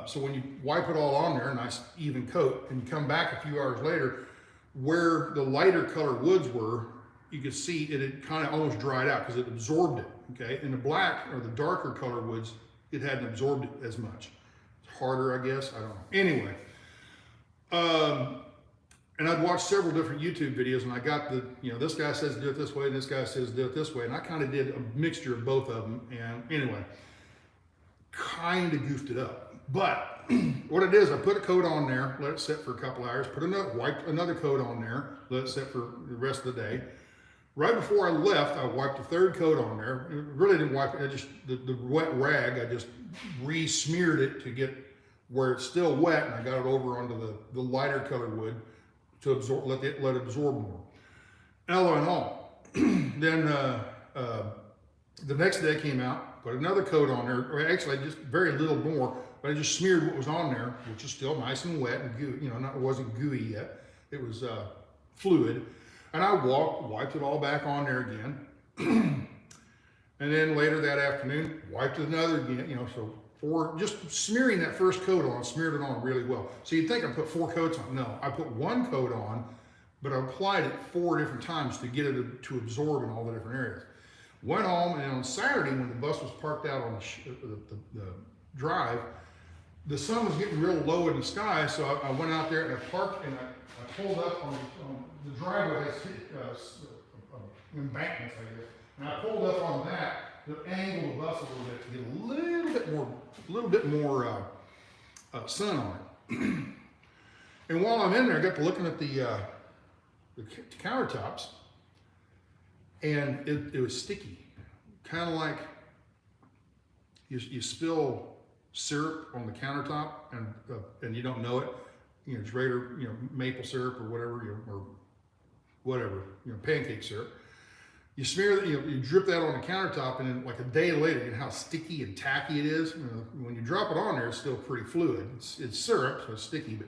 A: So when you wipe it all on there, nice even coat, and you come back a few hours later, where the lighter color woods were, you could see it had kind of almost dried out because it absorbed it, okay? And the black or the darker color woods, it hadn't absorbed it as much. It's harder, I guess. I don't know. Anyway, and I'd watched several different YouTube videos, and I got the, you know, this guy says do it this way, and this guy says do it this way, and I kind of did a mixture of both of them. And anyway, kind of goofed it up. But what it is, I put a coat on there, let it sit for a couple hours, wiped another coat on there, let it sit for the rest of the day. Right before I left, I wiped a third coat on there. I really didn't wipe it, I just, the wet rag, I just re-smeared it to get where it's still wet, and I got it over onto the lighter colored wood to absorb, let it absorb more. All in all, then the next day I came out, put another coat on there, or actually just very little more, but I just smeared what was on there, which is still nice and wet and gooey, you know, it wasn't gooey yet. It was fluid. And I wiped it all back on there again. And then later that afternoon, wiped it another again, you know, so just smearing that first coat on, smeared it on really well. So you'd think I put 4 coats on. No, I put 1 coat on, but I applied it 4 different times to get it to absorb in all the different areas. Went home, and on Saturday when the bus was parked out on the drive, the sun was getting real low in the sky, so I went out there and I parked, and I pulled up on the driveway has embankments, I guess, and I pulled up on that to angle the bus a little bit to get a little bit more sun on it. And while I'm in there, I got to looking at the countertops, and it was sticky, kind of like you spill syrup on the countertop and you don't know it. You know, it's regular, you know, maple syrup or whatever, you know, or whatever, you know, pancake syrup. You smear that, you know, you drip that on the countertop, and then like a day later, you know how sticky and tacky it is. You know, when you drop it on there, it's still pretty fluid. It's syrup, so it's sticky,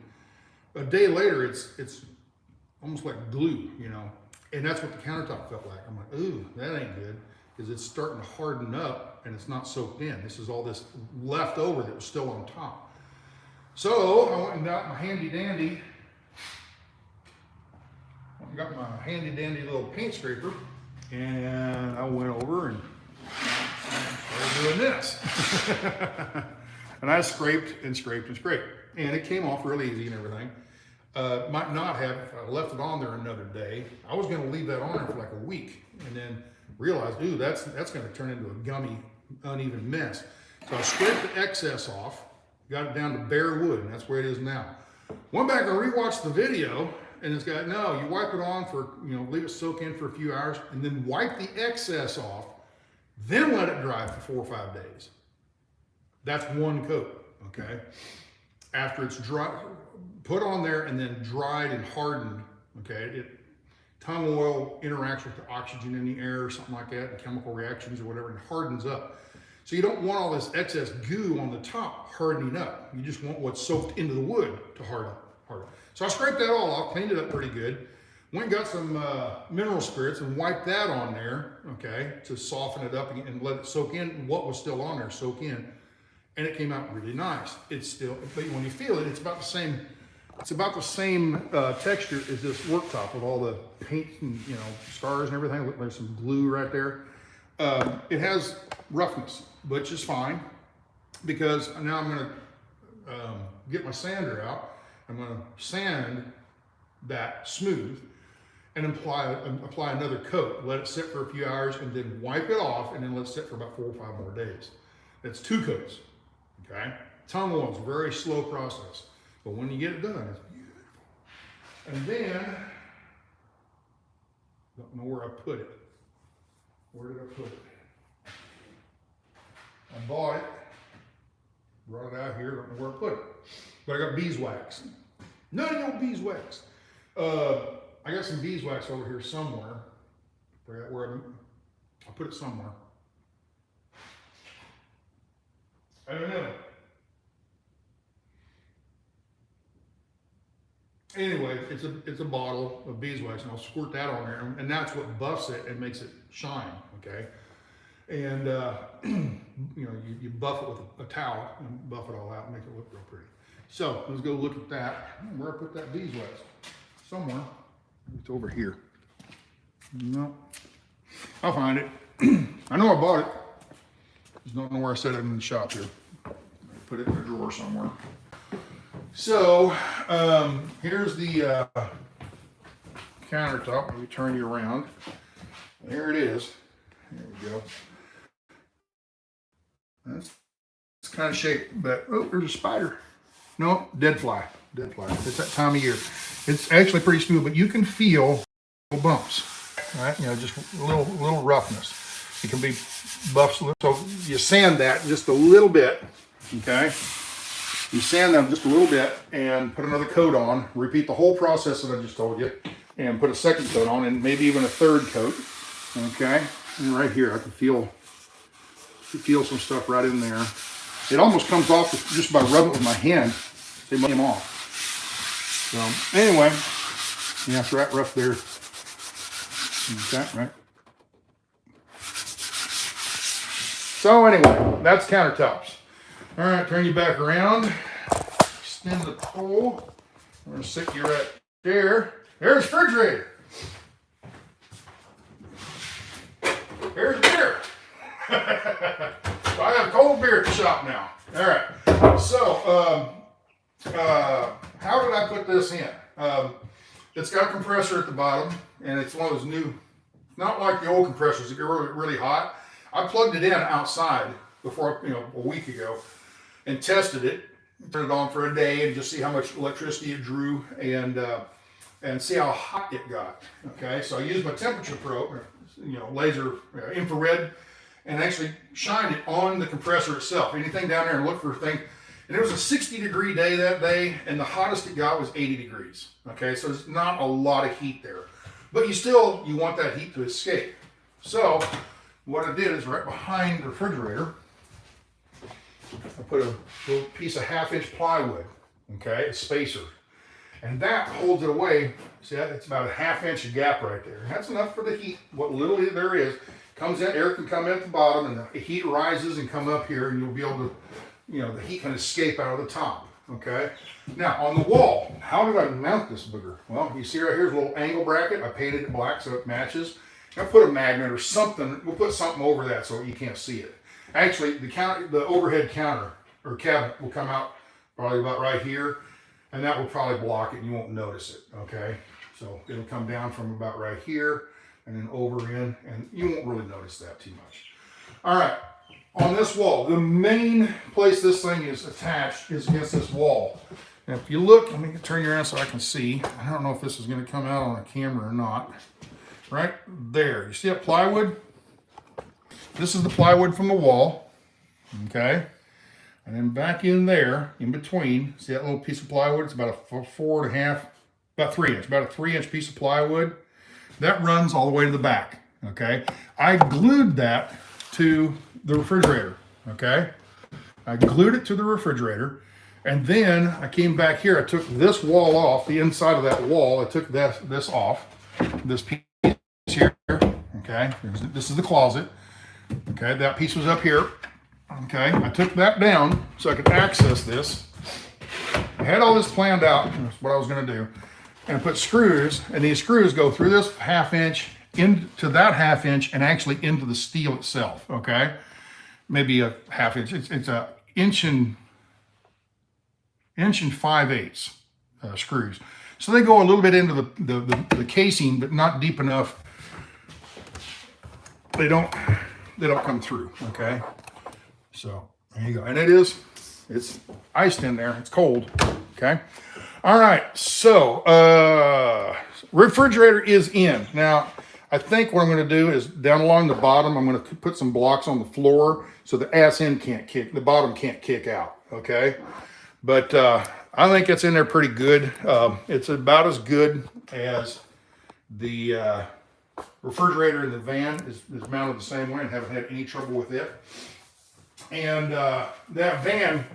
A: but a day later, it's almost like glue, you know. And that's what the countertop felt like. I'm like, ooh, that ain't good, because it's starting to harden up and it's not soaked in. This is all this leftover that was still on top. So I went and got my handy dandy little paint scraper, and I went over and started doing this. And I scraped and scraped and scraped, and it came off really easy and everything. Might not have if I left it on there another day. I was going to leave that on there for like a week, and then realized, ooh, that's going to turn into a gummy, uneven mess. So I scraped the excess off, got it down to bare wood, and that's where it is now. Went back and rewatched the video, and this guy, no, you wipe it on for, you know, leave it soak in for a few hours, and then wipe the excess off, then let it dry for 4 or 5 days. That's 1 coat, okay? After it's dry, put on there and then dried and hardened, okay? Tung oil interacts with the oxygen in the air or something like that, and chemical reactions or whatever, and hardens up. So you don't want all this excess goo on the top hardening up. You just want what's soaked into the wood to harden. So I scraped that all off, cleaned it up pretty good. Went and got some mineral spirits and wiped that on there, okay, to soften it up and let it soak in. What was still on there soak in, and it came out really nice. It's still, but when you feel it, it's about the same. It's about the same texture as this worktop with all the paint and, you know, scars and everything. Look, there's some glue right there. It has roughness, which is fine, because now I'm going to get my sander out. I'm going to sand that smooth and apply another coat. Let it sit for a few hours and then wipe it off, and then let it sit for about 4 or 5 more days. That's 2 coats. Okay. Tung oil is a very slow process, but when you get it done, it's beautiful. And then, don't know where I put it. Where did I put it? I bought it, brought it out here, don't know where I put it. But I got beeswax. No beeswax. I got some beeswax over here somewhere. I forgot where I put it somewhere. I don't know. Anyway, it's a bottle of beeswax, and I'll squirt that on there, and that's what buffs it and makes it shine, okay? And you know, you buff it with a towel and buff it all out and make it look real pretty. So let's go look at that. Where I put that beeswax? Somewhere. It's over here. No, I'll find it. I know I bought it. Just don't know where I set it in the shop here. put it in a drawer somewhere. So here's the countertop. Let me turn you around. There it is. There we go. That's kind of shaped, but oh, there's a spider. No, dead fly. Dead fly. It's that time of year. It's actually pretty smooth, but you can feel little bumps, right? You know, just a little roughness. It can be buffs. So you sand that just a little bit, okay? You sand them just a little bit and put another coat on. Repeat the whole process that I just told you, and put a second coat on, and maybe even a third coat, okay? And right here, I can feel some stuff right in there. It almost comes off just by rubbing it with my hand. They came off. So anyway, yeah, it's right rough there. Okay, right. So anyway, that's countertops. All right, turn you back around. Extend the pole. I'm gonna sit you right there. There's the refrigerator. Here's beer. So I have cold beer at the shop now. All right. So how did I put this in? It's got a compressor at the bottom, and it's one of those new, not like the old compressors that get really hot. I plugged it in outside before, a week ago, and tested it. Turned it on for a day and just see how much electricity it drew, and see how hot it got. Okay, so I used my temperature probe, laser infrared, and actually shined it on the compressor itself. Anything down there and look for things. And it was a 60-degree day that day, and the hottest it got was 80 degrees. Okay, so there's not a lot of heat there. But you want that heat to escape. So what I did is right behind the refrigerator, I put a little piece of 1/2-inch plywood, okay, a spacer. And that holds it away. See, it's about a 1/2-inch gap right there. That's enough for the heat. What little there is, comes in, air can come in at the bottom, and the heat rises and come up here, and you'll be able to, the heat can escape out of the top, okay? Now, on the wall, how did I mount this booger? Well, you see right here's a little angle bracket. I painted it black so it matches. I put a magnet or something. We'll put something over that so you can't see it. Actually, the overhead counter or cabinet will come out probably about right here, and that will probably block it and you won't notice it, okay? So it'll come down from about right here and then over in, and you won't really notice that too much. All right, on this wall, the main place this thing is attached is against this wall. And if you look, let me turn you around so I can see. I don't know if this is gonna come out on a camera or not. Right there, you see that plywood? This is the plywood from the wall, okay? And then back in there, in between, see that little piece of plywood? It's about a 4.5, about 3 inch, about a 3-inch piece of plywood. That runs all the way to the back, okay? I glued that to the refrigerator, okay? I glued it to the refrigerator, and then I came back here. I took this wall off, the inside of that wall. I took this off, this piece here, okay? This is the closet, okay? That piece was up here, okay? I took that down so I could access this. I had all this planned out, that's what I was gonna do, and I put screws, and these screws go through this 1/2-inch into that 1/2-inch and actually into the steel itself, okay? Maybe a 1/2 inch. It's a inch and 5/8 screws. So they go a little bit into the casing, but not deep enough. They don't come through, okay? So there you go. And it's iced in there. It's cold, okay? All right, so refrigerator is in. Now, I think what I'm gonna do is down along the bottom, I'm gonna put some blocks on the floor so the ass end the bottom can't kick out, okay? But I think it's in there pretty good. It's about as good as the refrigerator in the van is mounted the same way and haven't had any trouble with it. And that van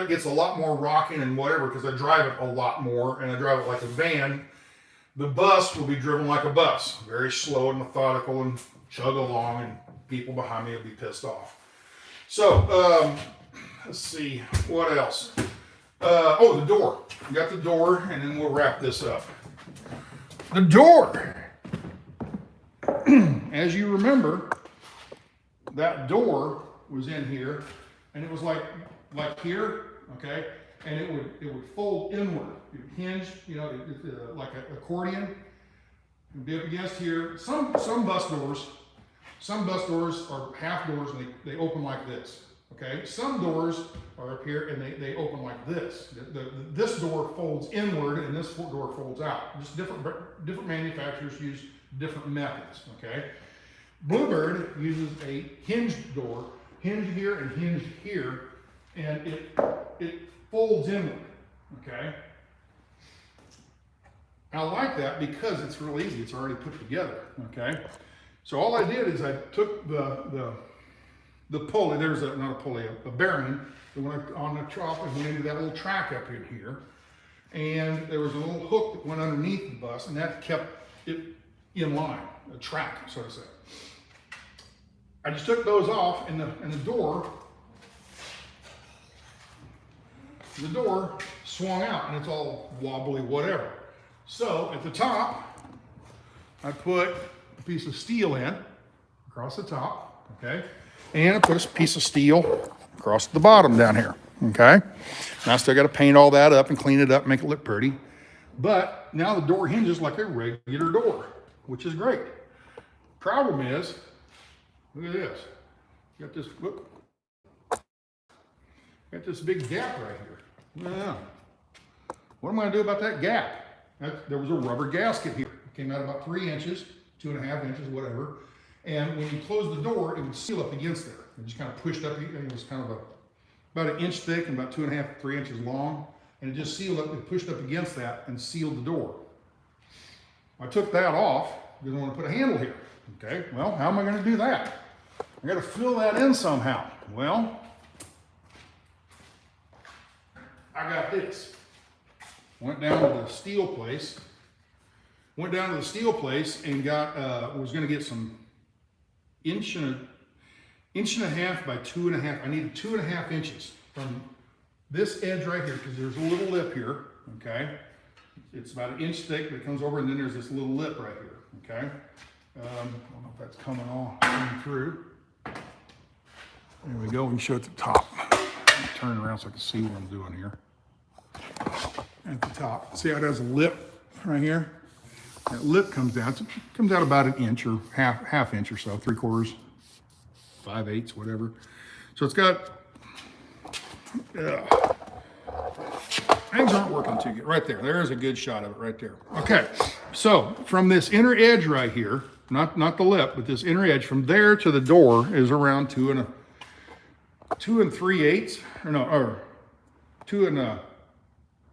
A: gets a lot more rocking and whatever because I drive it a lot more and I drive it like a van. The bus will be driven like a bus, very slow and methodical and chug along, and people behind me will be pissed off. So let's see, what else? Oh, the door. We got the door, and then we'll wrap this up. The door. As you remember, that door was in here, and it was like like here, okay, and it would fold inward. It would hinge, you know, like an accordion. It would be up against here. Some bus doors are half doors and they open like this. Okay, some doors are up here and they open like this. This door folds inward and this door folds out. Just different manufacturers use different methods. Okay, Bluebird uses a hinged door, hinged here and hinged here, and it folds inward. Okay, I like that because it's real easy. It's already put together. Okay, so all I did is I took the pulley, there's not a pulley, a bearing that went on the top and went into that little track up in here. And there was a little hook that went underneath the bus and that kept it in line, a track, so to say. I just took those off and the door swung out and it's all wobbly, whatever. So at the top, I put a piece of steel in across the top, okay? And I put a piece of steel across the bottom down here, okay? And I still got to paint all that up and clean it up, make it look pretty. But now the door hinges like a regular door, which is great. Problem is, look at this. Got this, whoop, got this big gap right here. Now, what am I going to do about that gap? There was a rubber gasket here. It came out about 3 inches, 2.5 inches, whatever. And when you close the door, it would seal up against there. It just kind of pushed up, and it was kind of about 1 inch thick and about 2.5, 3 inches long. And it just sealed up, it pushed up against that and sealed the door. I took that off because I want to put a handle here. Okay, well, how am I going to do that? I got to fill that in somehow. Well, I got this. Went down to the steel place. And got, was going to get some inch and a half by 2.5. I needed 2.5 inches from this edge right here because there's a little lip here. Okay, it's about 1 inch thick, but it comes over, and then there's this little lip right here. Okay, I don't know if that's coming through. There we go. We can show it at the top. Turn around so I can see what I'm doing here. At the top, see how it has a lip right here? That lip comes down. It comes out about 1 inch or half inch or so, 3/4, 5/8, whatever. So it's got. Things aren't working too good. Right there. There's a good shot of it right there. Okay. So from this inner edge right here, not the lip, but this inner edge, from there to the door is around 2 and 3/8, or no, or 2 and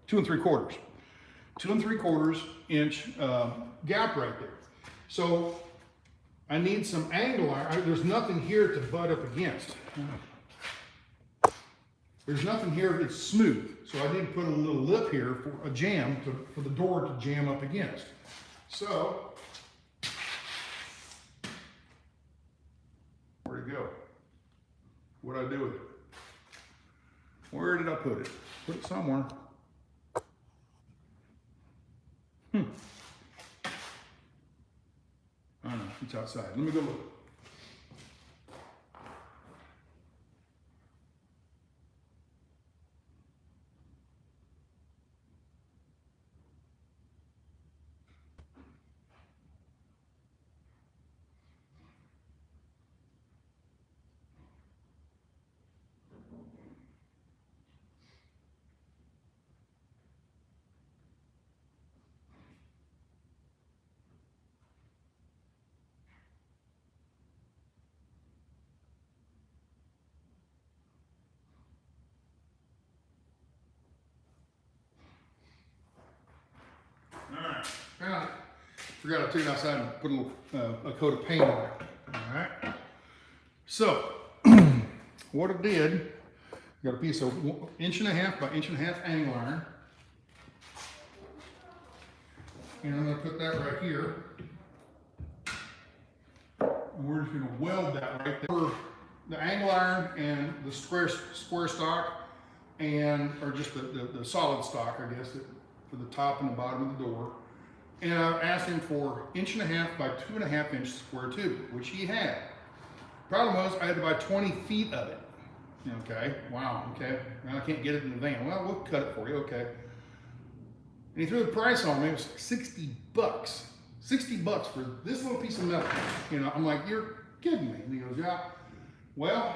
A: 3/4. 2 3/4 inch gap right there. So I need some angle iron. There's nothing here to butt up against. There's nothing here that's smooth. So I need to put a little lip here for a jam, for the door to jam up against. So, where'd it go? What'd I do with it? Where did I put it? Put it somewhere. I don't know, it's outside. Let me go look. Alright, found it. Forgot I took it outside and put a coat of paint on it. Alright. So, what I did, got a piece of 1.5 inch by 1.5 inch angle iron. And I'm going to put that right here. And we're just going to weld that right there. The angle iron and the square stock, or just the solid stock, I guess, for the top and the bottom of the door. And I asked him for 1.5 inch by 2.5 inch square tube, which he had. Problem was, I had to buy 20 feet of it. Okay, wow, okay. Now I can't get it in the van. Well, we'll cut it for you, okay. And he threw the price on me. It was like 60 bucks. 60 bucks for this little piece of metal. You know, I'm like, you're kidding me. And he goes, yeah. Well,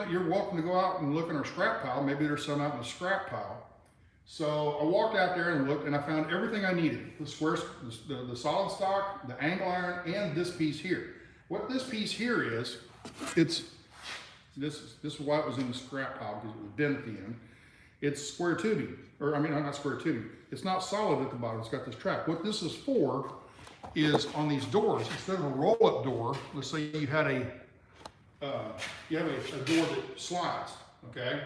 A: you're welcome to go out and look in our scrap pile. Maybe there's some out in the scrap pile. So I walked out there and looked, and I found everything I needed. The square, the solid stock, the angle iron, and this piece here. What this piece here is, this is why it was in the scrap pile, because it was bent at the end. It's square tubing, or I mean, not square tubing. It's not solid at the bottom. It's got this track. What this is for is on these doors, instead of a roll-up door, let's say you had a door that slides, okay?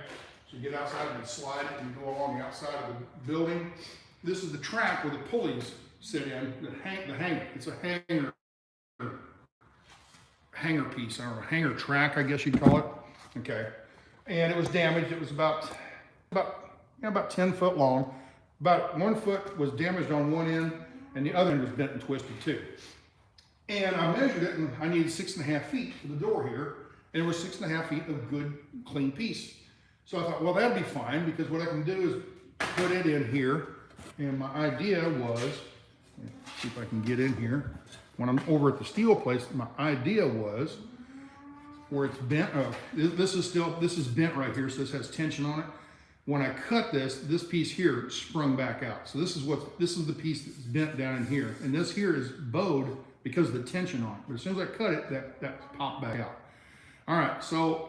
A: So you get outside and you slide it and you go along the outside of the building. This is the track where the pulleys sit in, the hanger. It's a hanger piece, I don't know, hanger track, I guess you'd call it. Okay. And it was damaged. It was about 10 foot long. About 1 foot was damaged on one end, and the other end was bent and twisted too. And I measured it, and I needed 6.5 feet for the door here, and it was 6.5 feet of good, clean piece. So I thought, well, that'd be fine, because what I can do is put it in here. And my idea was, see if I can get in here. When I'm over at the steel place, my idea was, where it's bent, this is bent right here, so this has tension on it. When I cut this piece here sprung back out. So this is the piece that's bent down in here. And this here is bowed because of the tension on it. But as soon as I cut it, that popped back out. All right, so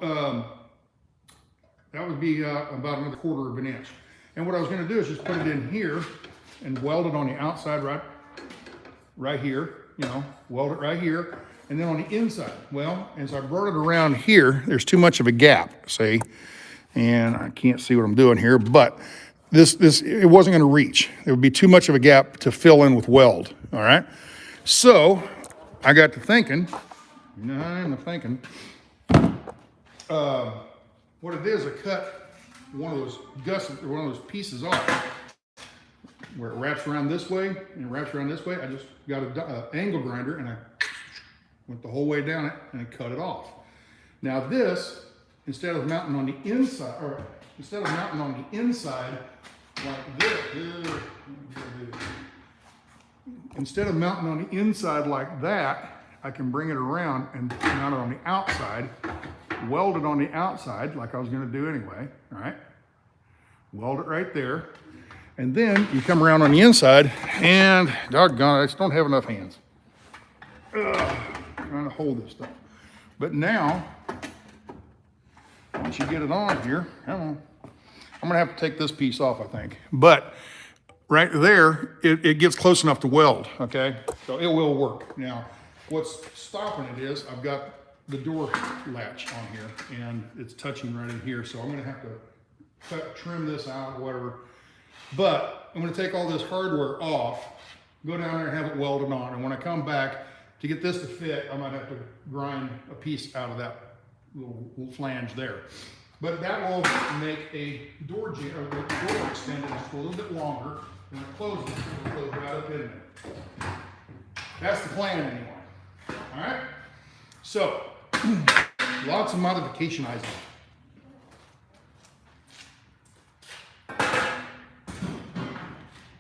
A: that would be about another 1/4 of an inch. And what I was gonna do is just put it in here and weld it on the outside right here, you know, weld it right here. And then on the inside, well, as I brought it around here, there's too much of a gap, see? And I can't see what I'm doing here, but it wasn't gonna reach. There would be too much of a gap to fill in with weld, all right? So I got to thinking, what it is, I cut one of those gussets, or one of those pieces off, where it wraps around this way and it wraps around this way. I just got an angle grinder and I went the whole way down it and I cut it off. Now this, instead of mounting on the inside like this, instead of mounting on the inside like that, I can bring it around and mount it on the outside, weld it on the outside like I was gonna do anyway, all right? Weld it right there. And then you come around on the inside and doggone it, I just don't have enough hands. Trying to hold this stuff. But now, once you get it on here, come on. I'm gonna have to take this piece off, I think. But right there, it gets close enough to weld, okay? So it will work. Now, what's stopping it is I've got the door latch on here and it's touching right in here. So I'm gonna have to trim this out or whatever. But I'm gonna take all this hardware off, go down there and have it welded on. And when I come back, to get this to fit, I might have to grind a piece out of that little flange there. But that will make a door extended just a little bit longer. When it closes, it'll close right up in there. That's the plan anyway. All right? So, lots of modificationizing.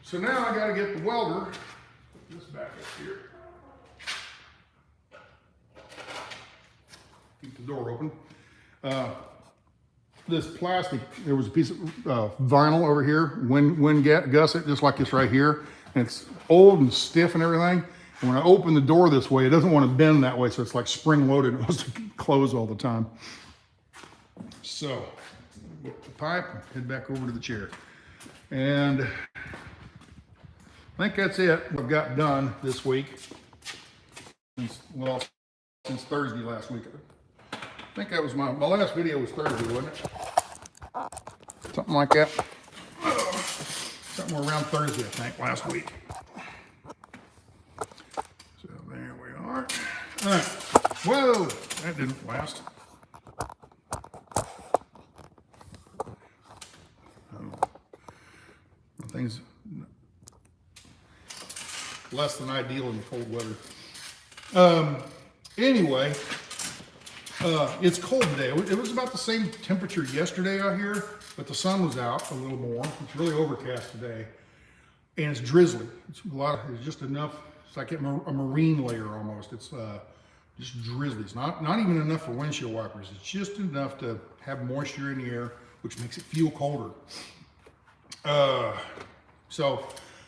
A: So now I got to get the welder, this back up here. Keep the door open. This plastic, there was a piece of vinyl over here, wind gusset, just like this right here. And it's old and stiff and everything. And when I open the door this way, it doesn't want to bend that way, so it's like spring loaded. It wants to close all the time. So, get the pipe, head back over to the chair. And I think that's it. I've got done this week. Since Thursday last week. I think that was my last video was Thursday, wasn't it? Something like that. Something around Thursday, I think, last week. So there we are. All right. Whoa, that didn't last. Things less than ideal in cold weather. Anyway, It's cold today. It was about the same temperature yesterday out here, but the sun was out a little more. It's really overcast today, and it's drizzly. It's just enough. It's like a marine layer almost. It's just drizzly. It's not even enough for windshield wipers. It's just enough to have moisture in the air, which makes it feel colder. So,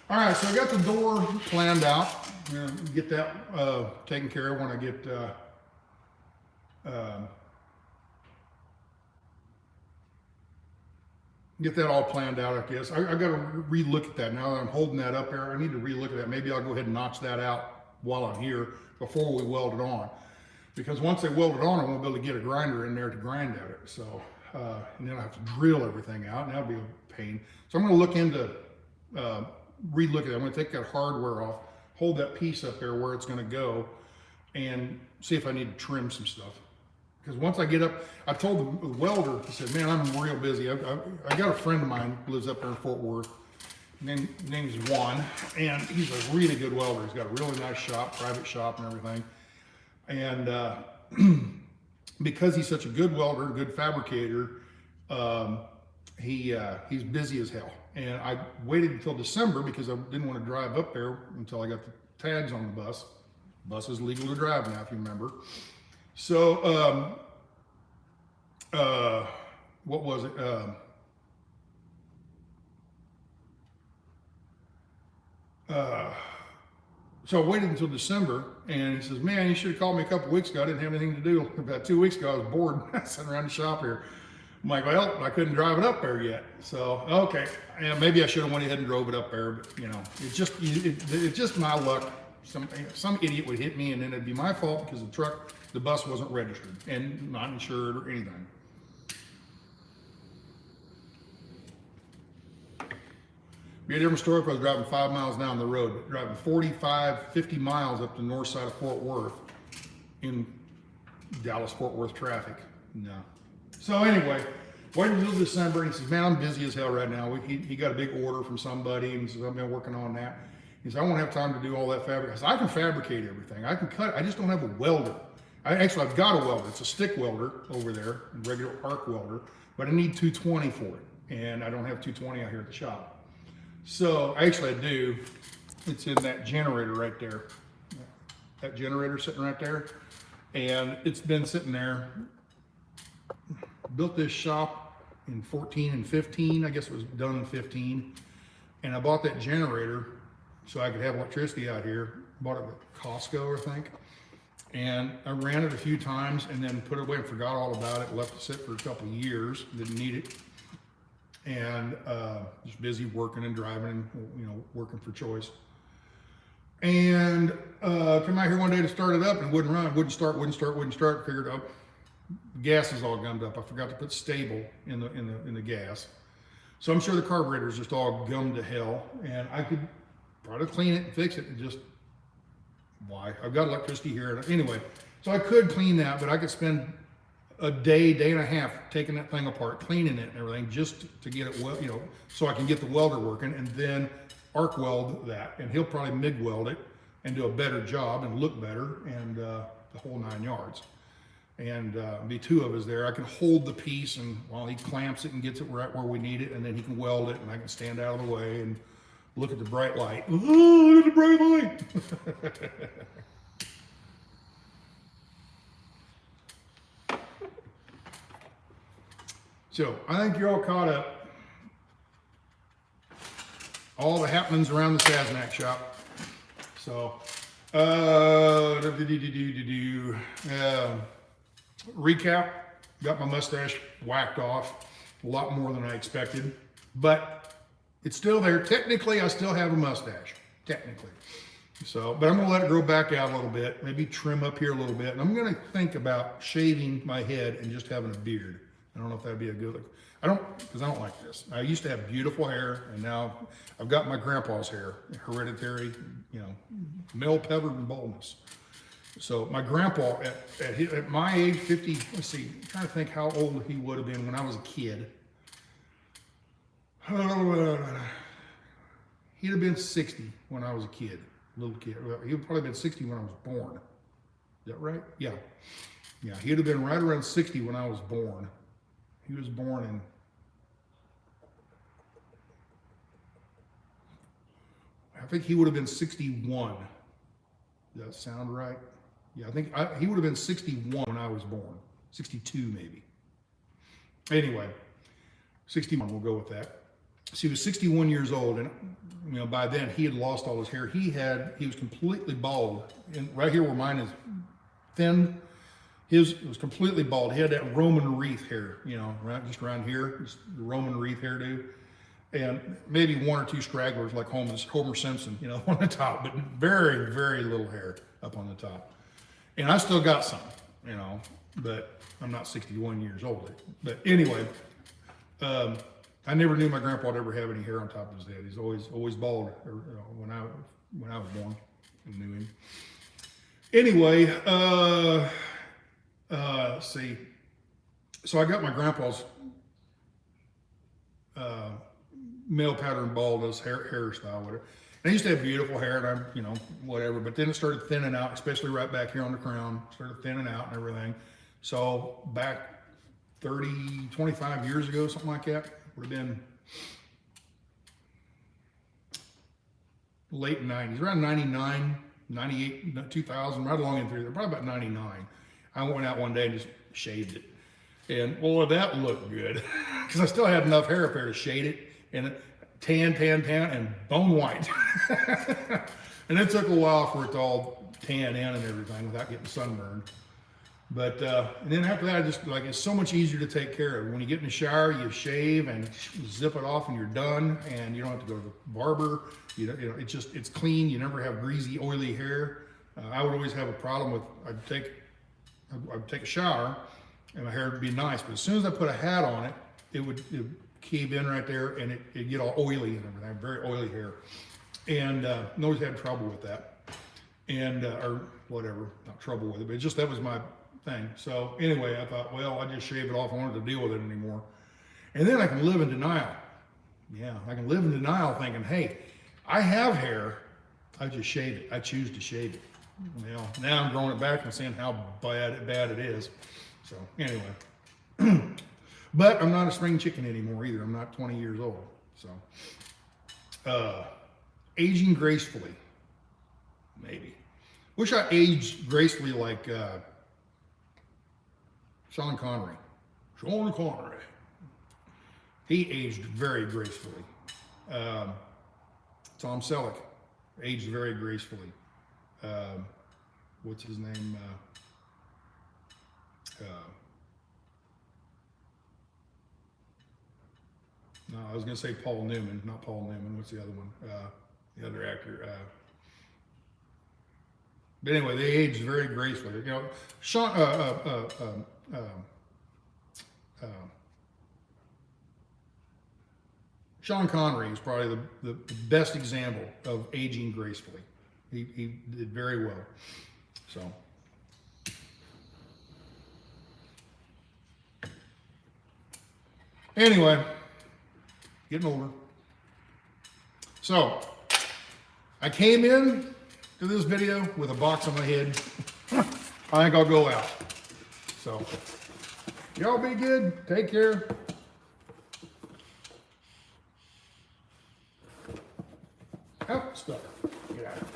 A: all right. So I got the door planned out. I'm gonna get that taken care of when I get. Get that all planned out, I guess. I got to re-look at that. Now that I'm holding that up there, I need to re-look at that. Maybe I'll go ahead and notch that out while I'm here before we weld it on. Because once they weld it on, I won't be able to get a grinder in there to grind at it. So, and then I have to drill everything out, and that'll be a pain. So I'm going to look into, re-look at it. I'm going to take that hardware off, hold that piece up there where it's going to go, and see if I need to trim some stuff. Because once I get up, I told the welder, I said, man, I'm real busy. I got a friend of mine who lives up there in Fort Worth. His name's Juan, and he's a really good welder. He's got a really nice shop, private shop and everything. And because he's such a good welder, good fabricator, he's busy as hell. And I waited until December because I didn't want to drive up there until I got the tags on the bus. The bus is legal to drive now, if you remember. So, what was it? So I waited until December, and he says, man, you should have called me a couple weeks ago. I didn't have anything to do. About 2 weeks ago, I was bored sitting around the shop here. I'm like, well, I couldn't drive it up there yet. So, okay, and maybe I should have went ahead and drove it up there, but you know, it's just my luck. Some idiot would hit me, and then it'd be my fault because the bus wasn't registered and not insured or anything. Be a different story if I was driving 5 miles down the road, but driving 45, 50 miles up the north side of Fort Worth in Dallas-Fort Worth traffic. No. So anyway, waited until December, and he says, man, I'm busy as hell right now. He got a big order from somebody, and he says, I've been working on that. He said, I won't have time to do all that fabric. I said, I can fabricate everything. I can cut. I just don't have a welder. I've got a welder. It's a stick welder over there, a regular arc welder, but I need 220 for it, and I don't have 220 out here at the shop. So actually I do. It's in that generator right there. That generator sitting right there, and it's been sitting there. Built this shop in 14 and 15. I guess it was done in 15, and I bought that generator so I could have electricity out here. Bought it at Costco, I think. And I ran it a few times and then put it away and forgot all about it. Left it sit for a couple of years. Didn't need it. And just busy working and driving and, you know, working for choice. And came out here one day to start it up and it wouldn't run. Wouldn't start. Figured out gas is all gummed up. I forgot to put stable in the gas. So I'm sure the carburetor's just all gummed to hell. And I could probably clean it and fix it and just, why? I've got electricity here. Anyway, so I could clean that, but I could spend a day and a half taking that thing apart, cleaning it and everything, just to get it well, you know, so I can get the welder working and then arc weld that. And he'll probably MIG weld it and do a better job and look better and the whole 9 yards. And be two of us there. I can hold the piece and while he clamps it and gets it right where we need it, and then he can weld it and I can stand out of the way and look at the bright light. Oh, look at the bright light. So I think you're all caught up. All the happenings around the Sasnak shop. So, recap, got my mustache whacked off a lot more than I expected, but it's still there. Technically, I still have a mustache, technically. So, but I'm gonna let it grow back out a little bit, maybe trim up here a little bit, and I'm gonna think about shaving my head and just having a beard. I don't know if that'd be a good look. Because I don't like this. I used to have beautiful hair, and now I've got my grandpa's hair, hereditary, you know, male pepper and baldness. So my grandpa, at my age, 50, let's see, I'm trying to think how old he would have been when I was a kid. He'd have been 60 when I was a kid, little kid. He'd probably been 60 when I was born. Is that right? Yeah. Yeah, he'd have been right around 60 when I was born. He was born in, I think he would have been 61. Does that sound right? Yeah, I think he would have been 61 when I was born. 62 maybe. Anyway, 61, we'll go with that. So he was 61 years old, and you know, by then he had lost all his hair. He was completely bald, and right here where mine is thin, his was completely bald. He had that Roman wreath hair, you know, right just around here, just the Roman wreath hairdo, and maybe one or two stragglers like Homer Simpson, you know, on the top, but very, very little hair up on the top. And I still got some, you know, but I'm not 61 years old. But anyway, I never knew my grandpa would ever have any hair on top of his head. He's always bald when I was born and knew him. Anyway, let's see. So I got my grandpa's male pattern baldness hairstyle, whatever. And I used to have beautiful hair, and I'm, you know, whatever. But then it started thinning out, especially right back here on the crown. Started thinning out and everything. So back 25 years ago, something like that, would have been late 90s, around 99, 98, 2000, right along in through there, probably about 99. I went out one day and just shaved it. And boy, that looked good because I still had enough hair up there to shade it, and tan, and bone white. And it took a while for it to all tan in and everything without getting sunburned. But and then after that, just like it's so much easier to take care of. When you get in the shower, you shave and zip it off, and you're done. And you don't have to go to the barber. You know, it's clean. You never have greasy, oily hair. I would always have a problem with I'd take a shower, and my hair would be nice. But as soon as I put a hat on it, it would cave in right there, and it'd get all oily and everything. I have very oily hair, and always had trouble with that, and or whatever, not trouble with it, but just that was my thing. So anyway, I thought, well, I just shave it off. I don't have to deal with it anymore. And then I can live in denial. Yeah, I can live in denial thinking, hey, I have hair. I just shave it. I choose to shave it. Well, now I'm growing it back and seeing how bad it is. So anyway, but I'm not a spring chicken anymore either. I'm not 20 years old. So aging gracefully, maybe. Wish I aged gracefully like Sean Connery. He aged very gracefully. Tom Selleck aged very gracefully. What's his name? No, I was going to say Paul Newman, not Paul Newman. What's the other one? The other actor. But anyway, they aged very gracefully. You know, Sean Connery is probably the best example of aging gracefully. He did very well. So. Anyway, getting older. So, I came in to this video with a box on my head. I think I'll go out. So, y'all be good. Take care. Oh, stuck. Get out.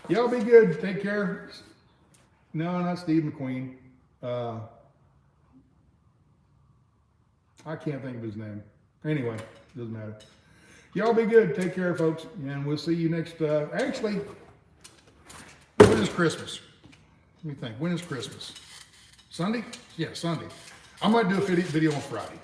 A: Y'all be good. Take care. No, not Steve McQueen. I can't think of his name. Anyway, doesn't matter. Y'all be good. Take care, folks. And we'll see you next. Actually, when is Christmas? Let me think. When is Christmas? Sunday? Yeah, Sunday. I might do a video on Friday.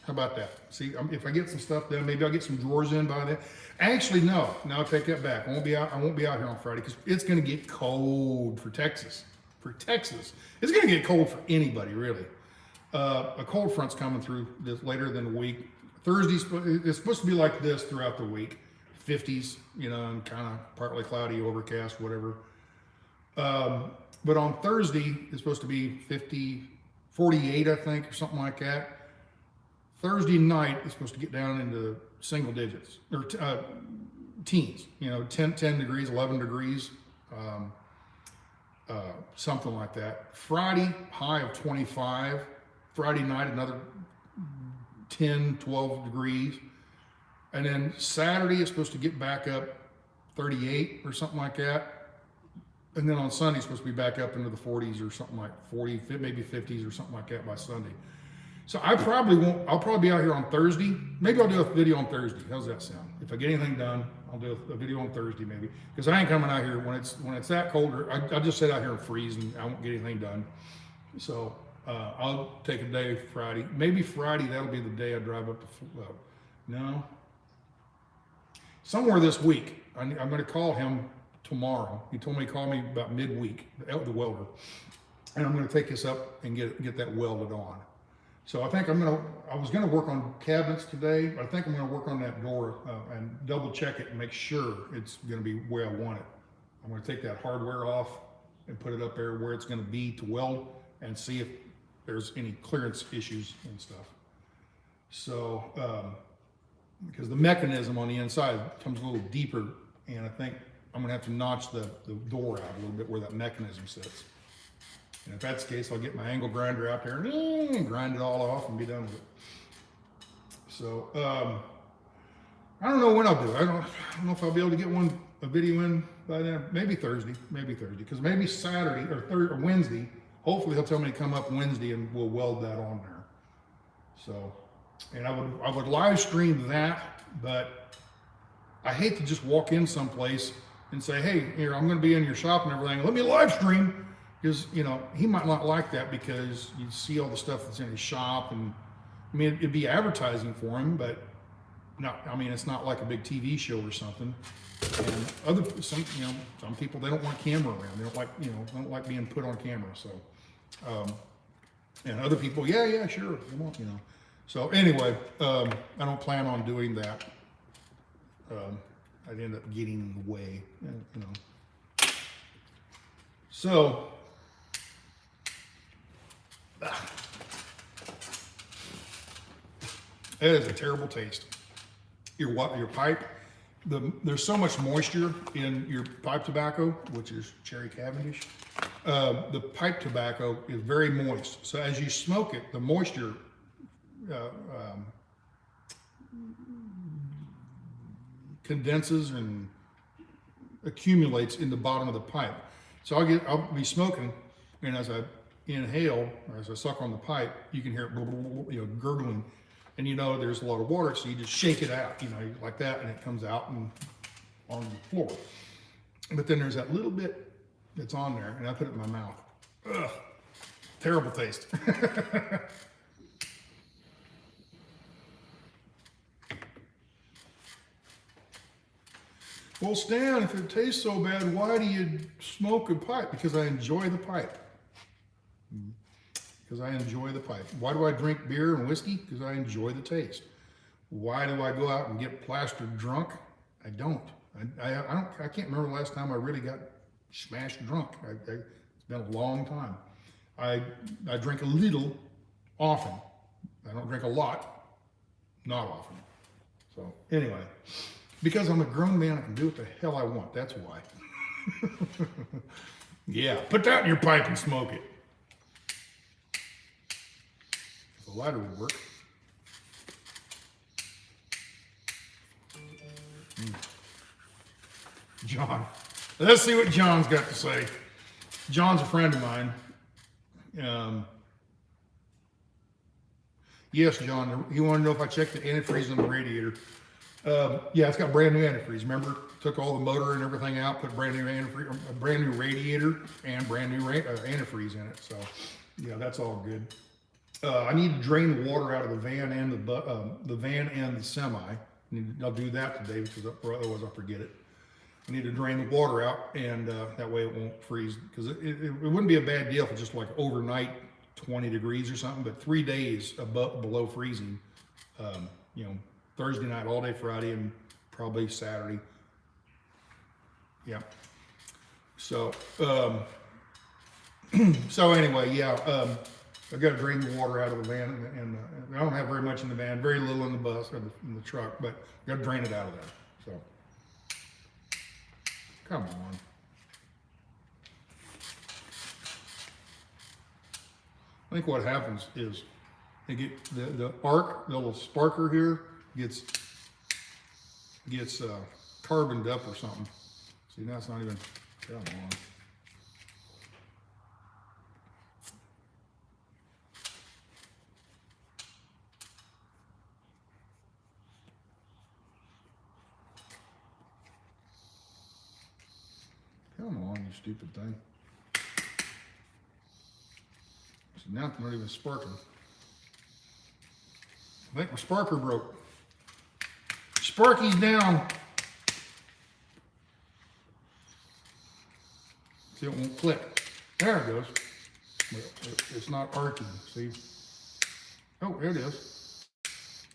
A: How about that? See, if I get some stuff done, maybe I'll get some drawers in by then. Actually, no, I'll take that back. I won't be out here on Friday because it's going to get cold for Texas. It's going to get cold for anybody, really. A cold front's coming through later than a week. Thursday, it's supposed to be like this throughout the week. 50s, you know, and kind of partly cloudy, overcast, whatever. But on Thursday, it's supposed to be 48, I think, or something like that. Thursday night is supposed to get down into single digits, or teens, you know, 10 degrees, 11 degrees, something like that. Friday, high of 25. Friday night, another 10, 12 degrees. And then Saturday is supposed to get back up 38 or something like that. And then on Sunday, it's supposed to be back up into the 40s or something like 40, maybe 50s or something like that by Sunday. So I probably won't, I'll probably be out here on Thursday. Maybe I'll do a video on Thursday. How's that sound? If I get anything done, I'll do a video on Thursday maybe. Because I ain't coming out here when it's that colder. I just sit out here and freeze and I won't get anything done. So I'll take a day Friday. Maybe Friday, that'll be the day I drive up to, no. Somewhere this week, I'm gonna call him tomorrow. He told me to call me about midweek, the welder. And I'm gonna take this up and get that welded on. So I think I was gonna work on cabinets today, but I think I'm gonna work on that door and double check it and make sure it's gonna be where I want it. I'm gonna take that hardware off and put it up there where it's gonna be to weld and see if there's any clearance issues and stuff. So, because the mechanism on the inside comes a little deeper, and I think I'm gonna have to notch the door out a little bit where that mechanism sits. And if that's the case, I'll get my angle grinder out there and grind it all off and be done with it. So, I don't know when I'll do it. I don't know if I'll be able to get a video in by then. Maybe Thursday, because maybe Saturday or Wednesday. Hopefully he'll tell me to come up Wednesday and we'll weld that on there. So, and I would live stream that, but I hate to just walk in someplace and say, hey, here, I'm going to be in your shop and everything. Let me live stream. Because, you know, he might not like that because you see all the stuff that's in his shop, and I mean, it'd be advertising for him, but it's not like a big TV show or something. And some people, they don't want camera around. They don't like being put on camera. So, and other people, yeah, sure, they want, you know. So anyway, I don't plan on doing that. I'd end up getting in the way, you know. So, it is a terrible taste. Your pipe, there's so much moisture in your pipe tobacco, which is cherry Cavendish. The pipe tobacco is very moist. So as you smoke it, the moisture condenses and accumulates in the bottom of the pipe. So I'll be smoking, and as I inhale, or as I suck on the pipe, you can hear it gurgling, and you know there's a lot of water, so you just shake it out, you know, like that, and it comes out and on the floor. But then there's that little bit that's on there, and I put it in my mouth. Ugh, terrible taste. Well, Stan, if it tastes so bad, why do you smoke a pipe? Because I enjoy the pipe. Because I enjoy the pipe. Why do I drink beer and whiskey? Because I enjoy the taste. Why do I go out and get plastered drunk? I don't. I can't remember the last time I really got smashed drunk. It's been a long time. I drink a little often. I don't drink a lot, not often. So anyway, because I'm a grown man, I can do what the hell I want. That's why. Yeah, put that in your pipe and smoke it. The lighter would work. John. Let's see what John's got to say. John's a friend of mine. Yes, John, he wanted to know if I checked the antifreeze on the radiator. Yeah, it's got brand new antifreeze. Remember, took all the motor and everything out, put brand new antifreeze, a brand new radiator and brand new antifreeze in it. So, yeah, that's all good. I need to drain the water out of the van and the van and the semi. I'll do that today because otherwise I'll forget it. I need to drain the water out, and that way it won't freeze. Because it wouldn't be a bad deal if it's just like overnight 20 degrees or something, but 3 days below freezing. You know, Thursday night, all day Friday, and probably Saturday. Yeah. So, so anyway, yeah. I've got to drain the water out of the van, and I don't have very much in the van, very little in the bus or in the truck, but I've got to drain it out of there. So, Come on. I think what happens is they get the arc, the little sparker here gets carboned up or something. See, now it's not even, come on. Come on, you stupid thing. So now it's not even sparking. I think my sparker broke. Sparky's down. See, it won't click. There it goes. It's not arcing, see? Oh, there it is.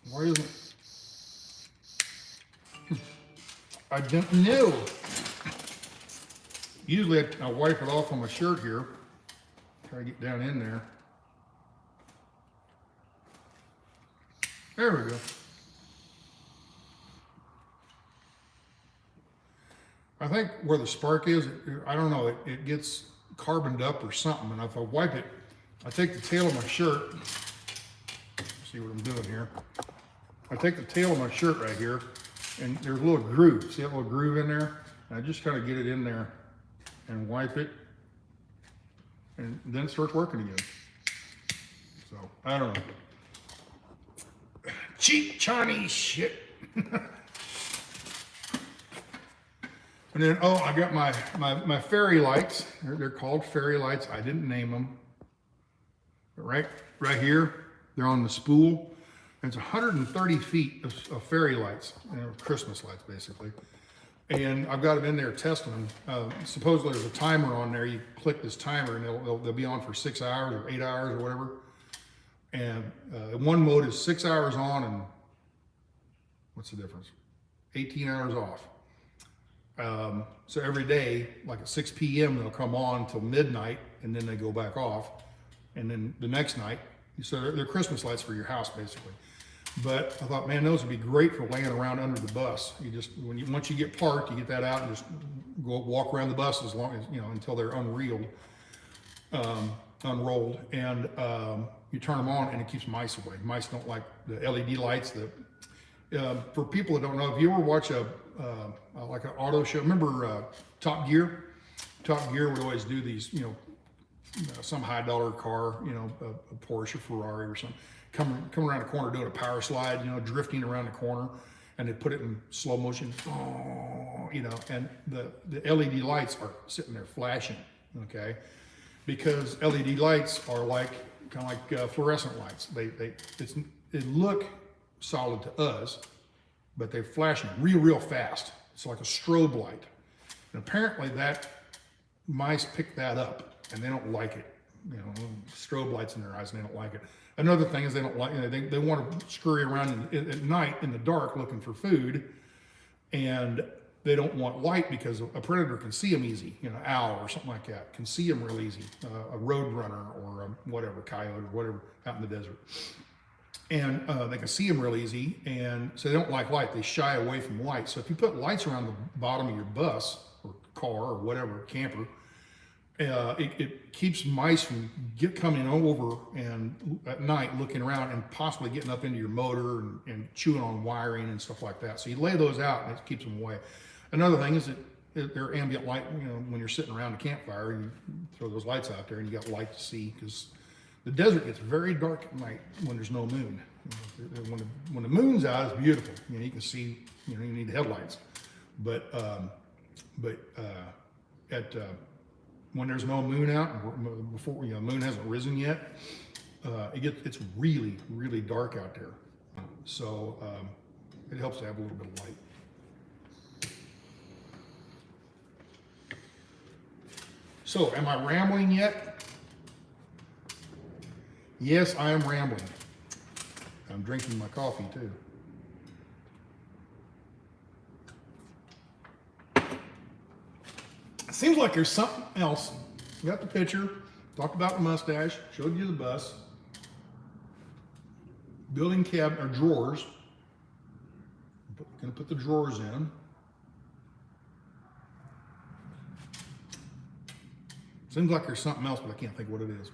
A: Why isn't it? I didn't know. Usually I wipe it off on my shirt here. Try to get down in there. There we go. I think where the spark is, I don't know, it gets carboned up or something. And if I wipe it, I take the tail of my shirt. See what I'm doing here. I take the tail of my shirt right here, and there's a little groove. See that little groove in there? And I just kind of get it in there and wipe it, and then it starts working again. So, I don't know. Cheap Chinese shit. And then, oh, I got my fairy lights. They're called fairy lights. I didn't name them. But right here, they're on the spool. And it's 130 feet of fairy lights, Christmas lights, basically. And I've got them in there testing them. Supposedly there's a timer on there. You click this timer and they'll be on for 6 hours or 8 hours or whatever. And one mode is 6 hours on and what's the difference? 18 hours off. So every day, like at 6 p.m., they'll come on until midnight and then they go back off. And then the next night, so they're Christmas lights for your house, basically. But I thought, man, those would be great for laying around under the bus. You just, once you get parked, you get that out and just go walk around the bus as long as, until they're unrolled. And you turn them on and it keeps mice away. Mice don't like the LED lights. For people that don't know, if you ever watch like an auto show, remember Top Gear? Top Gear would always do these, some high dollar car, a Porsche, Ferrari or something, come around the corner doing a power slide, drifting around the corner, and they put it in slow motion, and the LED lights are sitting there flashing, okay? Because LED lights are kind of like fluorescent lights. They look solid to us, but they're flashing real fast. It's like a strobe light. And apparently that mice pick that up and they don't like it. Strobe lights in their eyes and they don't like it. Another thing is they don't like, they want to scurry around at night in the dark looking for food, and they don't want light because a predator can see them easy. Owl or something like that can see them real easy. A road runner or whatever, coyote or whatever out in the desert. And they can see them real easy, and so they don't like light. They shy away from light. So if you put lights around the bottom of your bus or car or whatever, camper, it keeps mice from coming over and at night looking around and possibly getting up into your motor and chewing on wiring and stuff like that. So you lay those out and it keeps them away. Another thing is that they're ambient light. When you're sitting around a campfire, you throw those lights out there and you got light to see, because the desert gets very dark at night when there's no moon. When the moon's out, it's beautiful. You can see. You need headlights, but when there's no moon out, before the moon hasn't risen yet, it's really dark out there. So it helps to have a little bit of light. So, am I rambling yet? Yes, I am rambling. I'm drinking my coffee too. It seems like there's something else. You got the picture, talked about the mustache, showed you the bus, building cabinet or drawers. Gonna put the drawers in. Seems like there's something else, but I can't think what it is.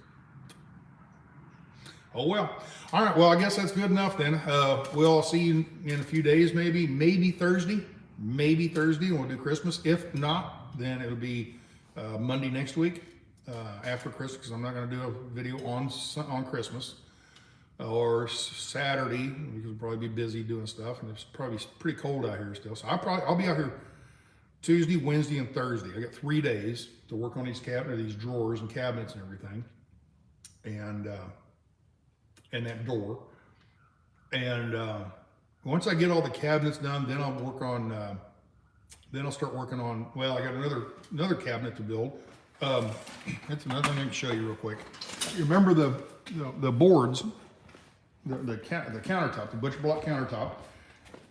A: Oh well. All right, well, I guess that's good enough then. We'll see you in a few days, maybe Thursday. Maybe Thursday, we'll do Christmas. If not, then it'll be Monday next week after Christmas, because I'm not going to do a video on Christmas. Or Saturday, because we'll probably be busy doing stuff, and it's probably pretty cold out here still. So I'll be out here Tuesday, Wednesday, and Thursday. I got 3 days to work on these these drawers and cabinets and everything, and that door. And once I get all the cabinets done, then I'll work on. Then I'll start working on. Well, I got another cabinet to build. That's another thing I can show you real quick. You remember the boards, the countertop, the butcher block countertop.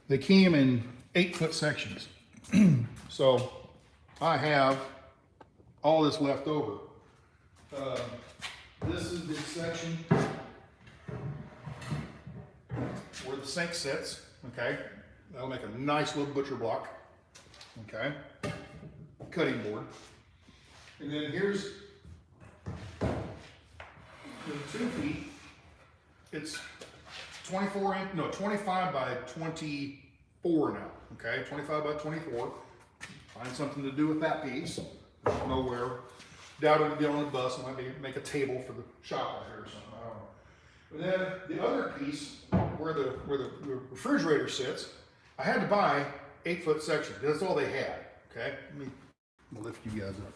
A: They came in 8-foot sections. So I have all this left over. This is the section where the sink sits. Okay, that'll make a nice little butcher block. Okay, cutting board. And then here's the 2 feet. It's 25 by 24 now. Okay, 25 by 24. Find something to do with that piece. Nowhere. Doubt it'll be on the bus. I might make a table for the shop out here or something. I don't know. And then the other piece, where the refrigerator sits, I had to buy 8-foot sections. That's all they had. Okay, let me lift you guys up.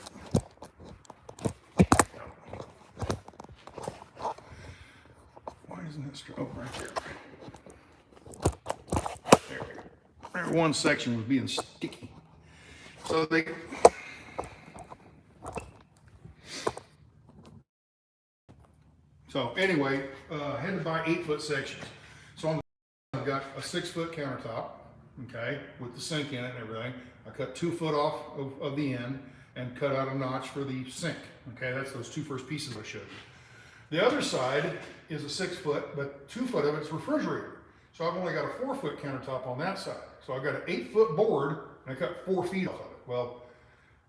A: Why isn't it straight? Oh, right there. There we go. There, one section was being sticky. So anyway, I had to buy 8-foot sections. So I've got a 6-foot countertop, okay, with the sink in it and everything. I cut 2 foot off of the end and cut out a notch for the sink. Okay, that's those 2 first pieces I showed you. The other side is a 6-foot, but 2 foot of it's refrigerator. So I've only got a 4-foot countertop on that side. So I've got an 8-foot board and I cut 4 feet off of it. Well,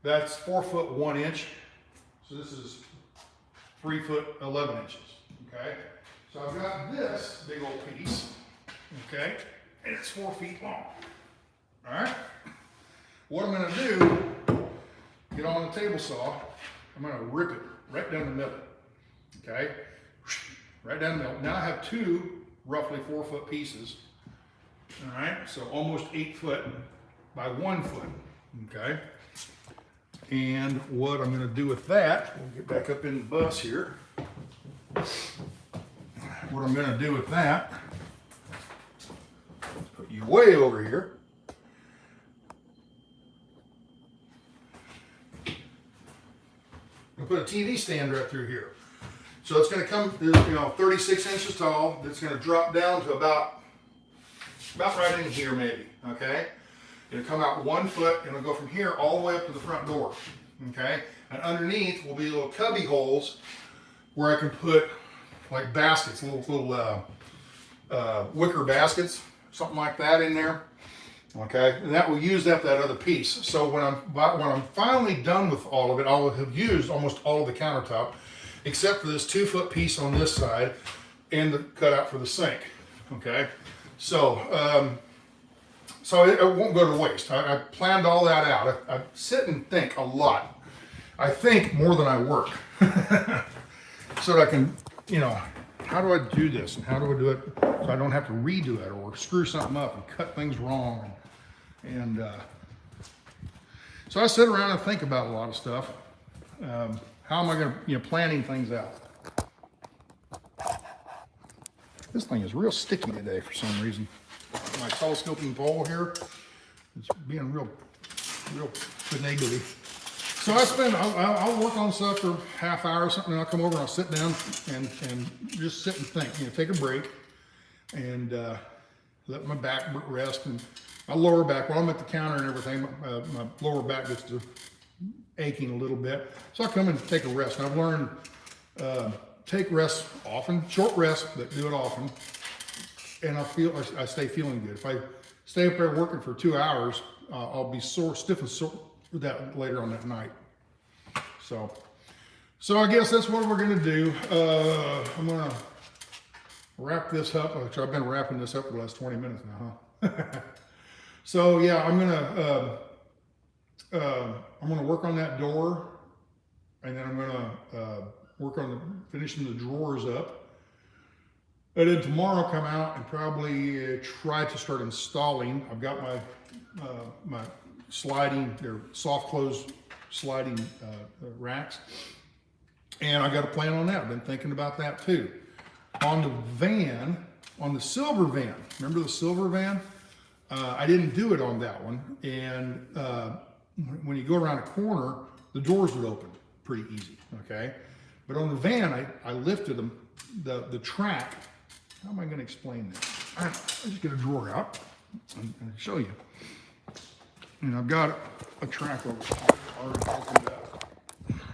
A: that's 4 foot 1 inch. So this is 3 foot 11 inches. Okay, so I've got this big old piece. Okay, and it's 4 feet long. All right. What I'm going to do, get on the table saw. I'm going to rip it right down the middle. Okay, right down the middle. Now I have 2 roughly 4-foot pieces. All right, so almost 8 foot by 1 foot. Okay, and what I'm going to do with that, we'll get back up in the bus here. What I'm going to do with that, put you way over here. I'll put a TV stand right through here. So it's going to come, 36 inches tall. It's going to drop down to about right in here maybe, okay? It'll come out 1 foot and it'll go from here all the way up to the front door, okay? And underneath will be little cubby holes where I can put like baskets, little wicker baskets, something like that in there, okay? And that will use up that other piece. So when I'm finally done with all of it, I'll have used almost all of the countertop, except for this 2-foot piece on this side and the cutout for the sink, okay? So, so it won't go to waste. I planned all that out. I sit and think a lot. I think more than I work. So that I can, how do I do this and how do I do it so I don't have to redo it or screw something up and cut things wrong. And so I sit around and think about a lot of stuff. How am I going to, planning things out. This thing is real sticky today for some reason. My telescoping pole here, it's being real finagly. So I'll work on stuff for half hour or something, and I'll come over and I'll sit down and just sit and think, take a break and let my back rest and my lower back, while I'm at the counter and everything, my lower back gets to aching a little bit. So I'll come and take a rest. And I've learned take rests often, short rests, but do it often. And I stay feeling good. If I stay up there working for 2 hours, I'll be stiff and sore that later on that night. So, So I guess that's what we're gonna do. I'm gonna wrap this up, which I've been wrapping this up for the last 20 minutes now, huh? So yeah, I'm gonna work on that door, and then I'm gonna work on finishing the drawers up. And then tomorrow come out and probably try to start installing. I've got my my sliding, they're soft close sliding racks. And I got a plan on that. I've been thinking about that too. On the van, on the silver van, remember the silver van? I didn't do it on that one. And when you go around a corner, the doors would open pretty easy, okay? But on the van, I lifted them, the track. How am I gonna explain this? I just get a drawer out and show you. And I've got a track over already opened up.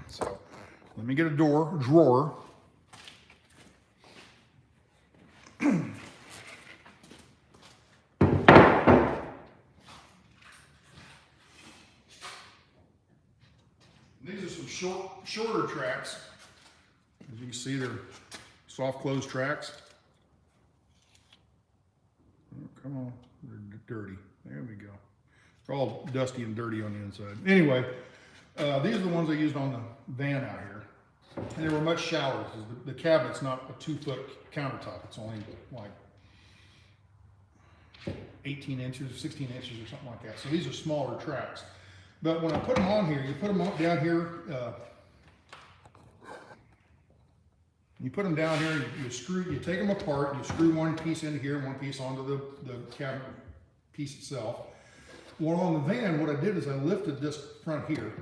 A: So let me get a drawer. These are some shorter tracks. As you can see, they're soft close tracks. Oh, come on, they're dirty. There we go. They're all dusty and dirty on the inside. Anyway, these are the ones I used on the van out here. And they were much shallower because the cabinet's not a 2-foot countertop. It's only like 18 inches, 16 inches or something like that. So these are smaller tracks. But when I put them on here, you put them down here, you put them down here, you take them apart, you screw one piece into here and one piece onto the cabinet piece itself. Well, on the van, what I did is I lifted this front here,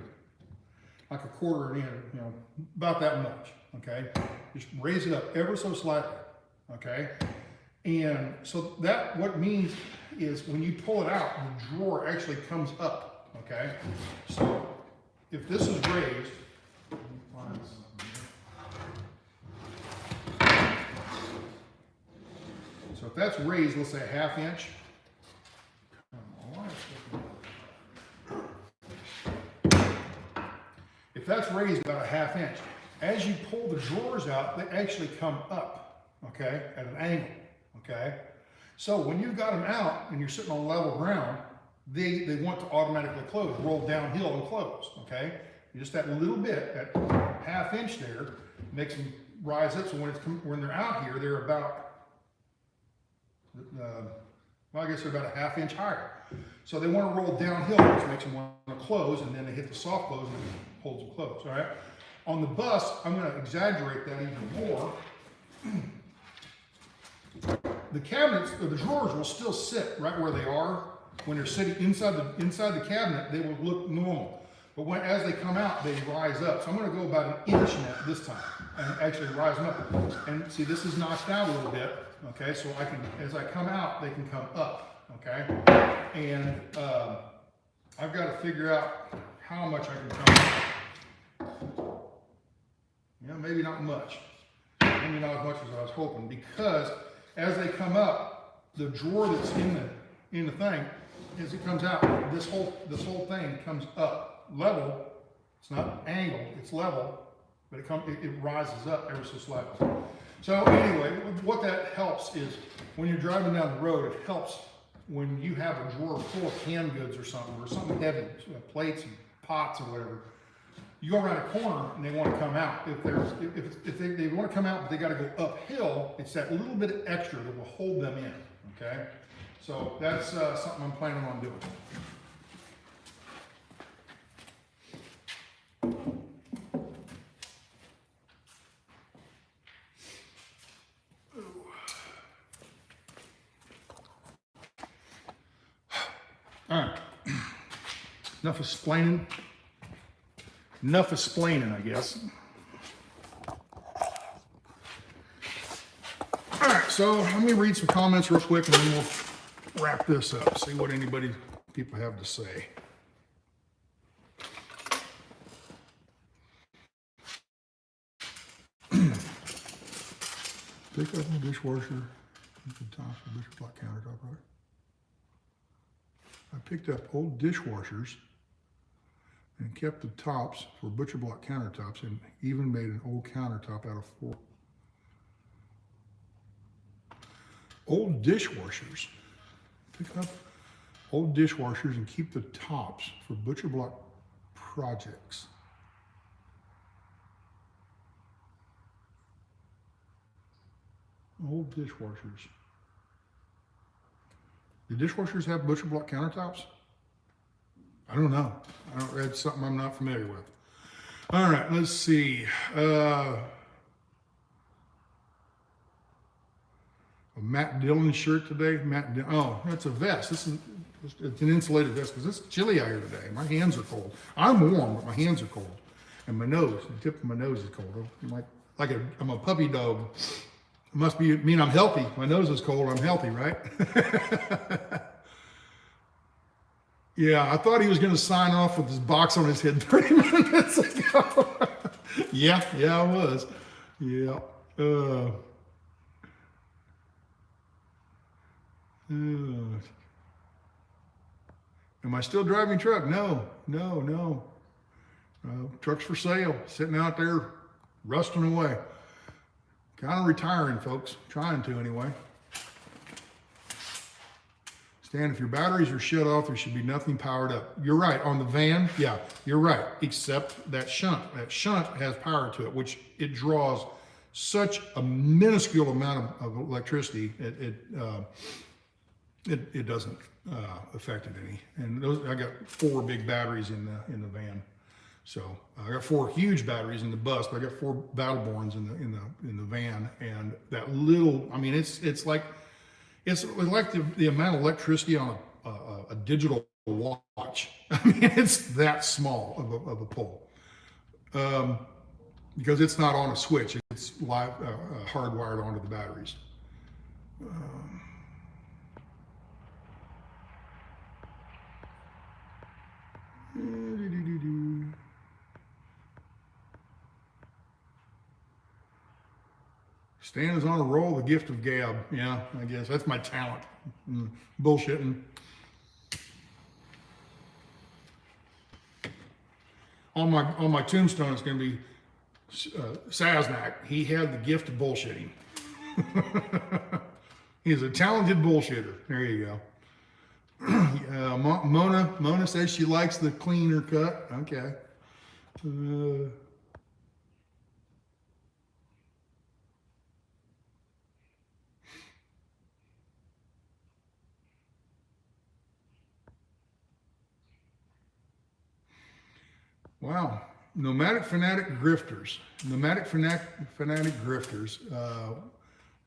A: like a quarter an inch, you know, about that much, okay? Just raise it up ever so slightly, okay? And so that, what it means is when you pull it out, the drawer actually comes up, okay? So if this is raised, so if that's raised, let's say a 1/2 inch, if that's raised about a 1/2 inch, as you pull the drawers out, they actually come up, okay, at an angle, okay? So when you've got them out and you're sitting on level ground, they want to automatically close, roll downhill and close, okay? Just that little bit, that 1/2 inch there, makes them rise up. So when they're out here, they're about, well, I guess they're about a 1/2 inch higher. So they want to roll downhill, which makes them want to close, and then they hit the soft close and it holds them closed, all right? On the bus, I'm going to exaggerate that even more. The cabinets, or the drawers, will still sit right where they are. When they're sitting inside the cabinet, they will look normal. But as they come out, they rise up. So I'm going to go about 1 inch net this time and actually rise them up. And see, this is notched out a little bit, okay? So I can, as I come out, they can come up, okay? And I've got to figure out how much I can come up. You know, maybe not much. Maybe not as much as I was hoping, because as they come up, the drawer that's in the thing, as it comes out, this whole thing comes up level. It's not angled, it's level, but it rises up ever so slightly. So anyway, what that helps is when you're driving down the road, it helps when you have a drawer full of canned goods or something heavy, plates and pots or whatever. You go around a corner and they want to come out. If they want to come out, but they got to go uphill, it's that little bit of extra that will hold them in, okay? So that's something I'm planning on doing. All right, enough explaining. Enough explaining, I guess. All right, so let me read some comments real quick and then we'll wrap this up, see what people have to say. Pick up a dishwasher, black countertop, right? I picked up old dishwashers and kept the tops for butcher block countertops, and even made an old countertop out of 4 old dishwashers. Pick up old dishwashers and keep the tops for butcher block projects. Old dishwashers. Do dishwashers have butcher block countertops? I don't know. That's something I'm not familiar with. All right, let's see. A Matt Dillon shirt today. Oh, that's a vest. It's an insulated vest because it's chilly out here today. My hands are cold. I'm warm, but my hands are cold, and my nose, the tip of my nose is cold. I'm a puppy dog. It must mean I'm healthy. My nose is cold. I'm healthy, right? Yeah, I thought he was going to sign off with his box on his head 30 minutes ago. yeah, I was. Yeah. Am I still driving truck? No. Truck's for sale, sitting out there, rusting away. Kind of retiring, folks. Trying to, anyway. Stan, if your batteries are shut off, there should be nothing powered up. You're right. On the van, yeah, you're right. Except that shunt. That shunt has power to it, which it draws such a minuscule amount of electricity. It doesn't affect it any. And I got 4 big batteries in the van. So I got 4 huge batteries in the bus, but I got 4 Battleborns in the van. And that little, I mean, it's like the amount of electricity on a digital watch. I mean, it's that small of a pole. Because it's not on a switch, it's live hardwired onto the batteries. Stan is on a roll, the gift of gab. Yeah, I guess that's my talent. Bullshitting. On my tombstone, it's going to be Sasnak. He had the gift of bullshitting. He's a talented bullshitter. There you go. Mona says she likes the cleaner cut. Okay. Wow. Nomadic fanatic grifters.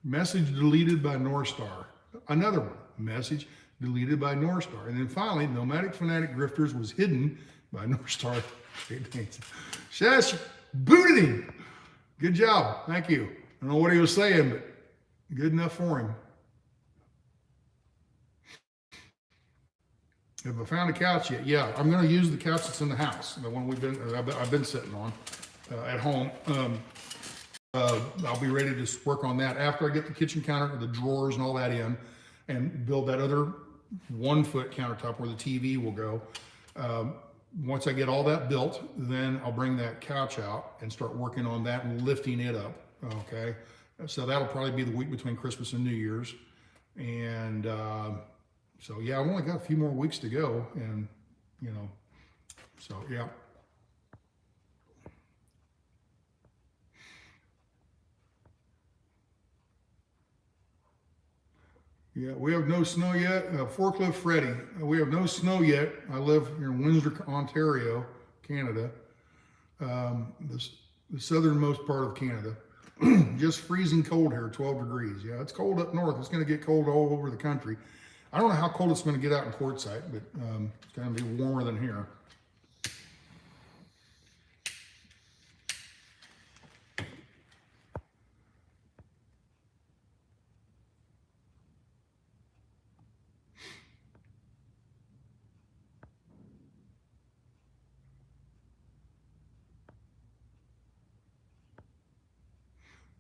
A: Message deleted by North Star. Another one. Message deleted by North Star. And then finally, nomadic fanatic grifters was hidden by North Star. Shash booted him. Good job. Thank you. I don't know what he was saying, but good enough for him. Have I found a couch yet? Yeah, I'm going to use the couch that's in the house, the one I've been sitting on at home. I'll be ready to work on that after I get the kitchen counter, the drawers and all that in, and build that other 1-foot countertop where the TV will go. Once I get all that built, then I'll bring that couch out and start working on that and lifting it up. Okay, so that'll probably be the week between Christmas and New Year's, and so yeah, I've only got a few more weeks to go, and so yeah. Yeah, we have no snow yet. Forklift Freddy, we have no snow yet. I live in Windsor, Ontario, Canada, the southernmost part of Canada. Just freezing cold here, 12 degrees. Yeah, it's cold up north. It's going to get cold all over the country. I don't know how cold it's going to get out in Quartzsite, but it's going to be warmer than here.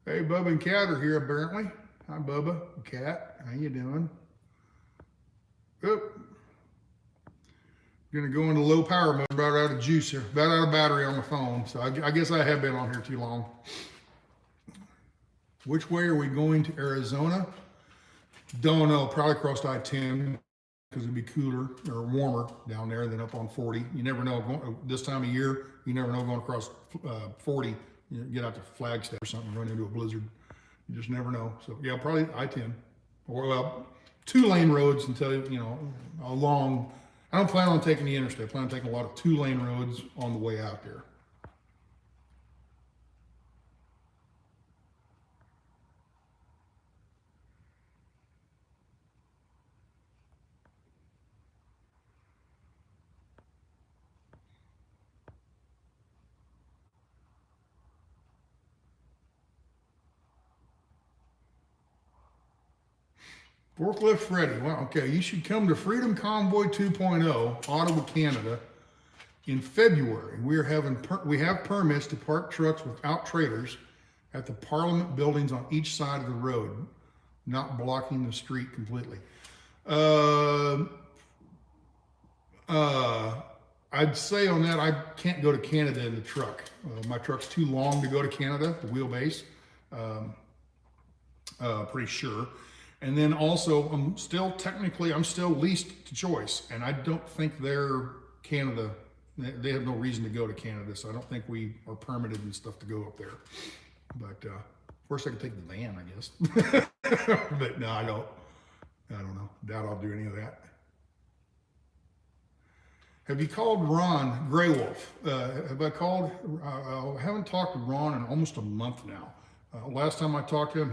A: Hey, Bubba and Cat are here apparently. Hi, Bubba. Cat, how you doing? Oop. Gonna go into low power mode, about out of juice here, about out of battery on the phone. So I guess I have been on here too long. Which way are we going to Arizona? Don't know, probably across I-10 because it'd be cooler or warmer down there than up on 40. You never know, this time of year, you never know going across 40, you get out to Flagstaff or something, run into a blizzard. You just never know. So yeah, probably I-10 or well, 2-lane roads until, you know, along. I don't plan on taking the interstate. I plan on taking a lot of 2-lane roads on the way out there. Forklift Freddy. Well, okay, you should come to Freedom Convoy 2.0, Ottawa, Canada, in February. We have permits to park trucks without trailers at the Parliament buildings on each side of the road, not blocking the street completely. I'd say on that, I can't go to Canada in the truck. My truck's too long to go to Canada, the wheelbase, pretty sure. And then also, I'm still leased to Choice, and I don't think they're Canada. They have no reason to go to Canada, so I don't think we are permitted and stuff to go up there. But of course, I could take the van, I guess. But no, I don't know. Doubt I'll do any of that. Have you called Ron Graywolf? Have I called? I haven't talked to Ron in almost a month now. Last time I talked to him,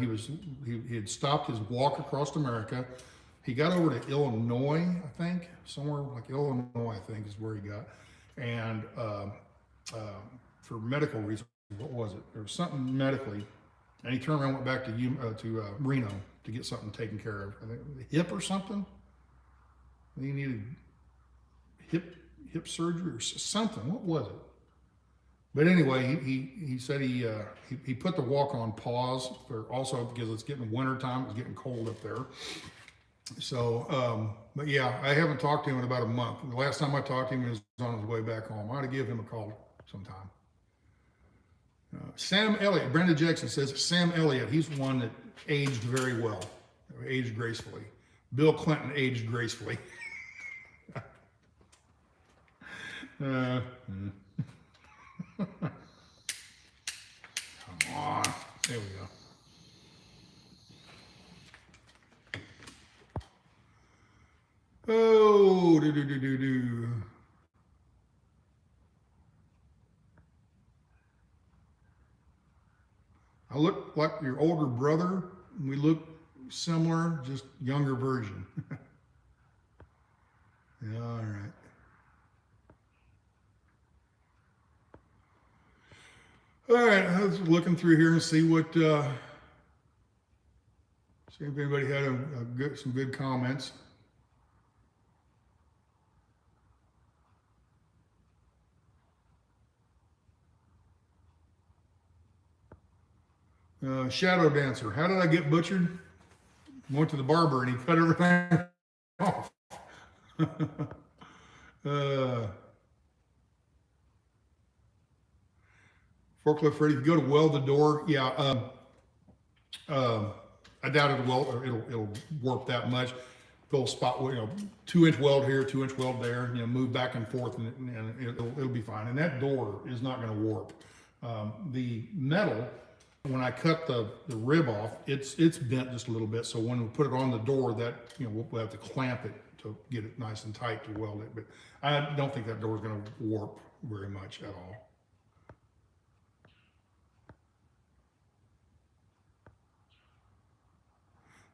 A: he had stopped his walk across America. He got over to Illinois, I think, somewhere like Illinois, I think is where he got. And for medical reasons, what was it? There was something medically, and he turned around and went back to Reno to get something taken care of. I think the hip or something. He needed hip surgery or something. What was it? But anyway, he said he put the walk on pause for also because it's getting winter time. It's getting cold up there. So, but yeah, I haven't talked to him in about a month. The last time I talked to him, he was on his way back home. I ought to give him a call sometime. Sam Elliott, Brenda Jackson says, Sam Elliott, he's one that aged very well, aged gracefully. Bill Clinton aged gracefully. Come on, there we go. Oh, do. I look like your older brother. We look similar, just younger version. Yeah, all right. All right, I was looking through here and see what, see if anybody had some good comments. Shadow Dancer, how did I get butchered? Went to the barber and he cut everything off. Forklift Freddy, if you go to weld the door, yeah, I doubt it'll warp that much. Go spot, 2-inch weld here, 2-inch weld there, move back and forth, and it'll be fine. And that door is not going to warp. The metal, when I cut the rib off, it's bent just a little bit. So when we put it on the door, that we'll have to clamp it to get it nice and tight to weld it. But I don't think that door is going to warp very much at all.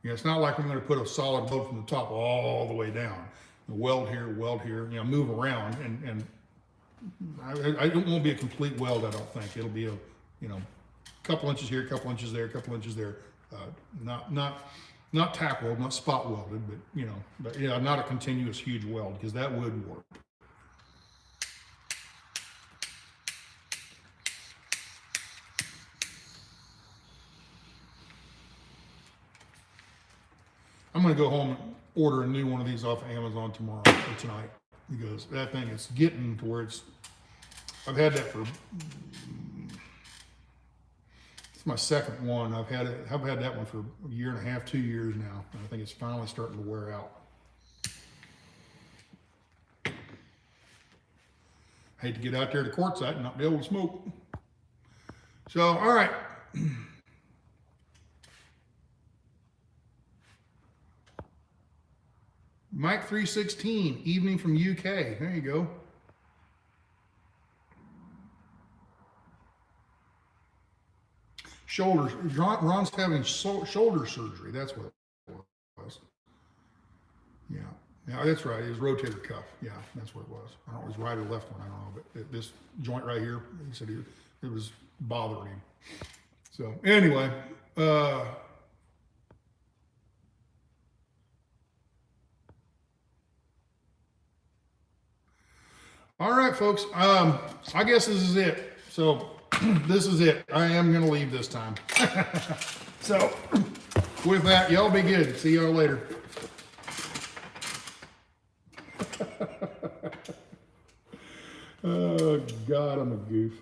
A: It's not like I'm going to put a solid weld from the top all the way down. Weld here, move around, and it won't be a complete weld. I don't think it'll be a couple inches here, couple inches there, couple inches there. Not tack weld, not spot welded, but yeah, not a continuous huge weld because that would warp. I'm going to go home and order a new one of these off of Amazon tomorrow or tonight. He goes, that thing is getting to where I've had that for, it's my second one. I've had that one for a year and a half, 2 years now. And I think it's finally starting to wear out. Hate to get out there to quartzite and not be able to smoke. So, all right. Mike 316, evening from UK. There you go. Shoulders. Ron's having shoulder surgery. That's what it was. Yeah. Yeah, that's right. It was rotator cuff. Yeah, that's what it was. I don't know if it was right or left one. I don't know. But this joint right here, he said it was bothering him. So anyway, all right, folks. I guess this is it. So this is it. I am going to leave this time. So with that, y'all be good. See y'all later. Oh, God, I'm a goof.